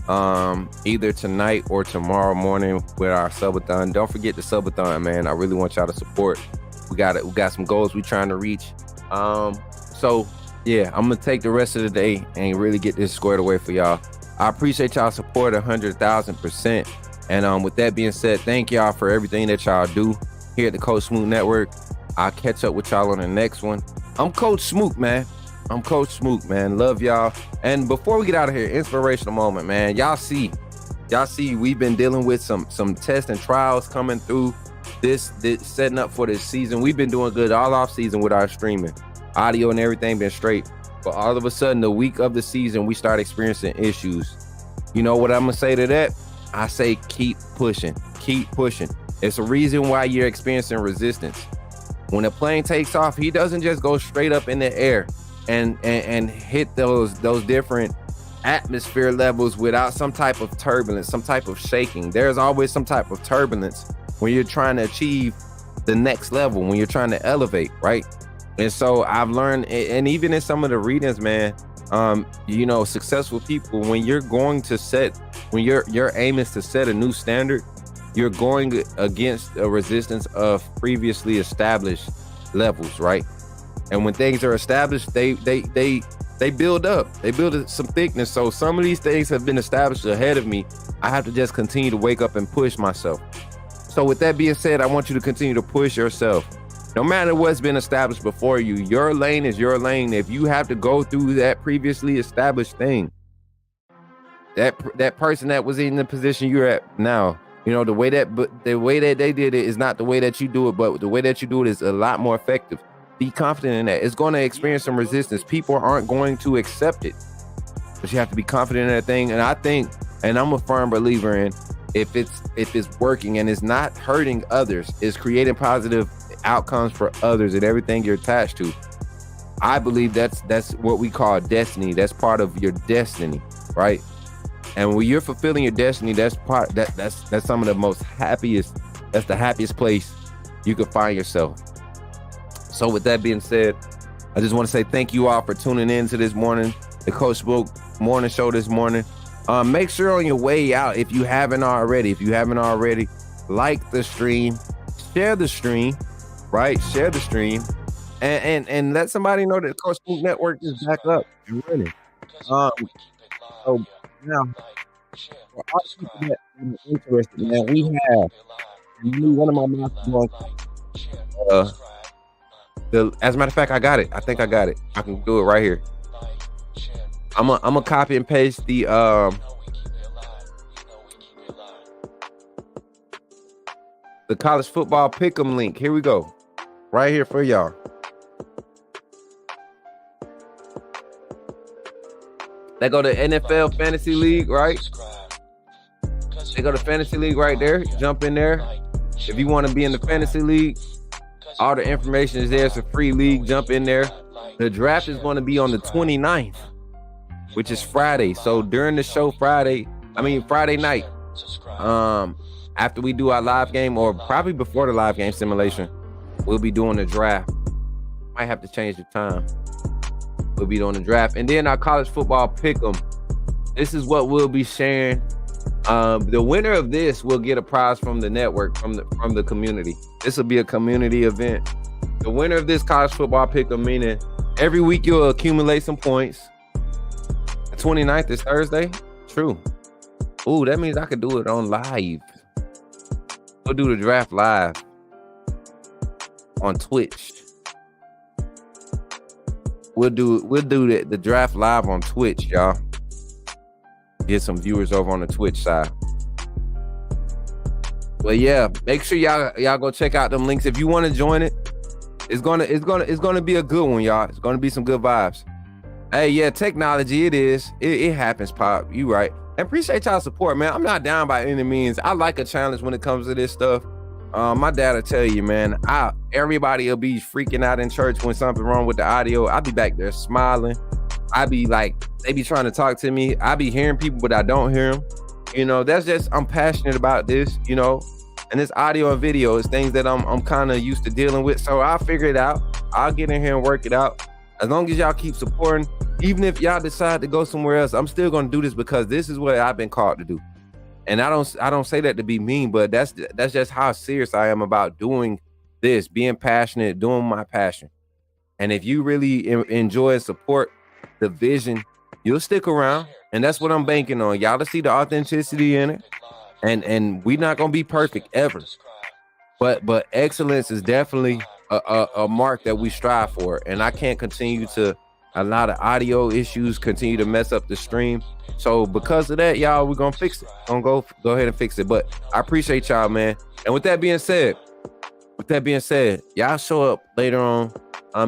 Either tonight or tomorrow morning with our subathon. Don't forget the subathon, man. I really want y'all to support. We got some goals we're trying to reach. So yeah, I'm gonna take the rest of the day and really get this squared away for y'all. I appreciate y'all support 100,000%. And with that being said, thank y'all for everything that y'all do here at the Coach Smook Network. I'll catch up with y'all on the next one. I'm Coach Smook, man. I'm Coach Smook, man. Love y'all. And before we get out of here, inspirational moment, man. Y'all see, we've been dealing with some tests and trials coming through this setting up for this season. We've been doing good all off season with our streaming, audio and everything been straight. But all of a sudden, the week of the season, we start experiencing issues. You know what I'm gonna say to that? I say keep pushing, keep pushing. It's a reason why you're experiencing resistance. When a plane takes off, he doesn't just go straight up in the air and hit those different atmosphere levels without some type of turbulence, some type of shaking. There's always some type of turbulence when you're trying to achieve the next level, when you're trying to elevate, right? And so I've learned, and even in some of the readings, man, you know, successful people, when you're going to when your aim is to set a new standard, you're going against a resistance of previously established levels, right? And when things are established, they build up. They build some thickness. So some of these things have been established ahead of me. I have to just continue to wake up and push myself. So with that being said, I want you to continue to push yourself. No matter what's been established before you, your lane is your lane. If you have to go through that previously established thing, that person that was in the position you're at now, you know, the way that they did it is not the way that you do it, but the way that you do it is a lot more effective. Be confident in that. It's going to experience some resistance. People aren't going to accept it, but you have to be confident in that thing. And I think, and I'm a firm believer in, if it's working and it's not hurting others, it's creating positive outcomes for others and everything you're attached to, I believe that's what we call destiny. That's part of your destiny, right? And when you're fulfilling your destiny, that's some of the most happiest, that's the happiest place you can find yourself. So with that being said, I just want to say thank you all for tuning in to this morning, the Coach Smook morning show this morning. Make sure on your way out, if you haven't already, like the stream, share the stream, right? Share the stream, and let somebody know that the Coach Smook Network is back up and running. So now, for all the people that are interested, man, we have one of my masters as a matter of fact, I got it. I think I got it. I can do it right here. I'm gonna copy and paste the college football pick'em link. Here we go. Right here for y'all. They go to NFL Fantasy League, right? They go to Fantasy League right there. Jump in there. If you want to be in the Fantasy League, all the information is there. It's a free league. Jump in there. The draft is going to be on the 29th, which is Friday. So during the show Friday night, after we do our live game, or probably before the live game simulation, we'll be doing the draft. Might have to change the time. We'll be doing the draft. And then our college football pick'em. This is what we'll be sharing. The winner of this will get a prize from the network, from the community. This will be a community event. The winner of this college football pick'em, meaning every week you'll accumulate some points. The 29th is Thursday. True. Ooh, that means I could do it on live. We'll do the draft live on Twitch. We'll do the draft live on Twitch, y'all. Get some viewers over on the Twitch side. But yeah, make sure y'all go check out them links if you want to join it. It's gonna be a good one, y'all. It's gonna be some good vibes. Hey, yeah, technology, it happens, Pop. You right. And appreciate y'all support, man. I'm not down by any means. I like a challenge when it comes to this stuff. My dad will tell you, man, everybody will be freaking out in church when something's wrong with the audio. I'll be back there smiling. I be like, they be trying to talk to me. I be hearing people, but I don't hear them. You know, that's just, I'm passionate about this, you know, and this audio and video is things that I'm kind of used to dealing with. So I'll figure it out. I'll get in here and work it out. As long as y'all keep supporting, even if y'all decide to go somewhere else, I'm still going to do this because this is what I've been called to do. And I don't say that to be mean, but that's just how serious I am about doing this, being passionate, doing my passion. And if you really enjoy and support the vision, you'll stick around. And that's what I'm banking on. Y'all to see the authenticity in it. And we're not gonna be perfect ever. But excellence is definitely a mark that we strive for. And I can't continue to allow the audio issues continue to mess up the stream. So because of that, y'all, we're gonna fix it. Gonna go ahead and fix it. But I appreciate y'all, man. And with that being said, y'all show up later on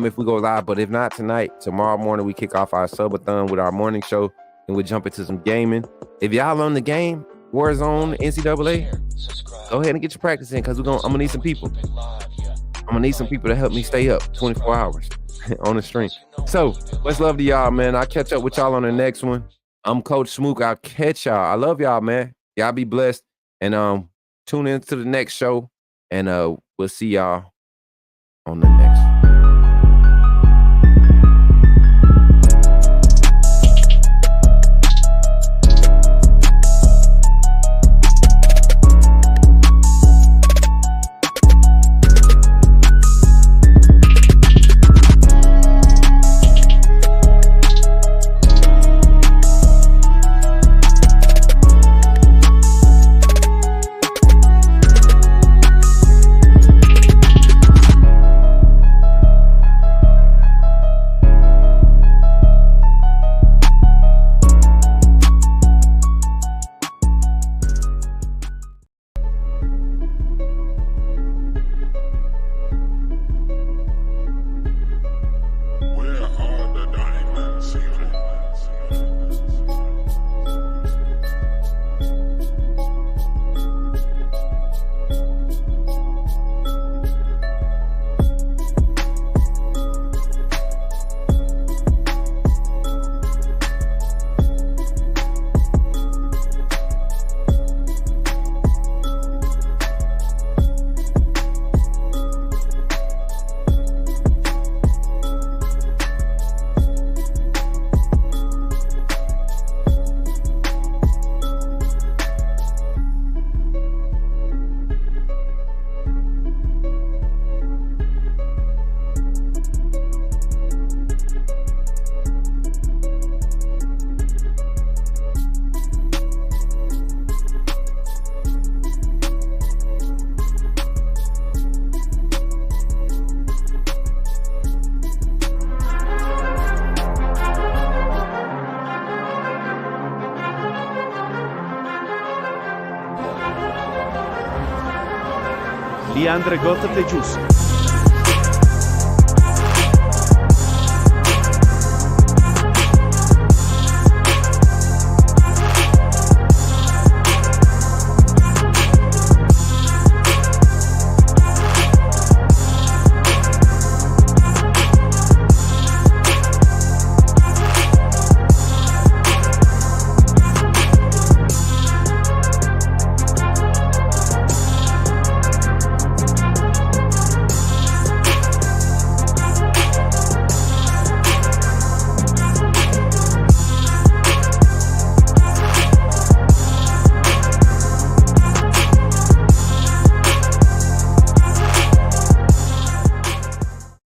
if we go live. But if not tonight, tomorrow morning we kick off our subathon with our morning show and we jump into some gaming. If y'all on the game, Warzone, NCAA, go ahead and get your practice in because I'm gonna need some people. I'm gonna need some people to help me stay up 24 hours on the stream. So much love to y'all, man. I'll catch up with y'all on the next one. I'm Coach Smook. I'll catch y'all. I love y'all, man. Y'all be blessed. And tune in to the next show. And we'll see y'all on the next one. Leandre Gotha Tejus.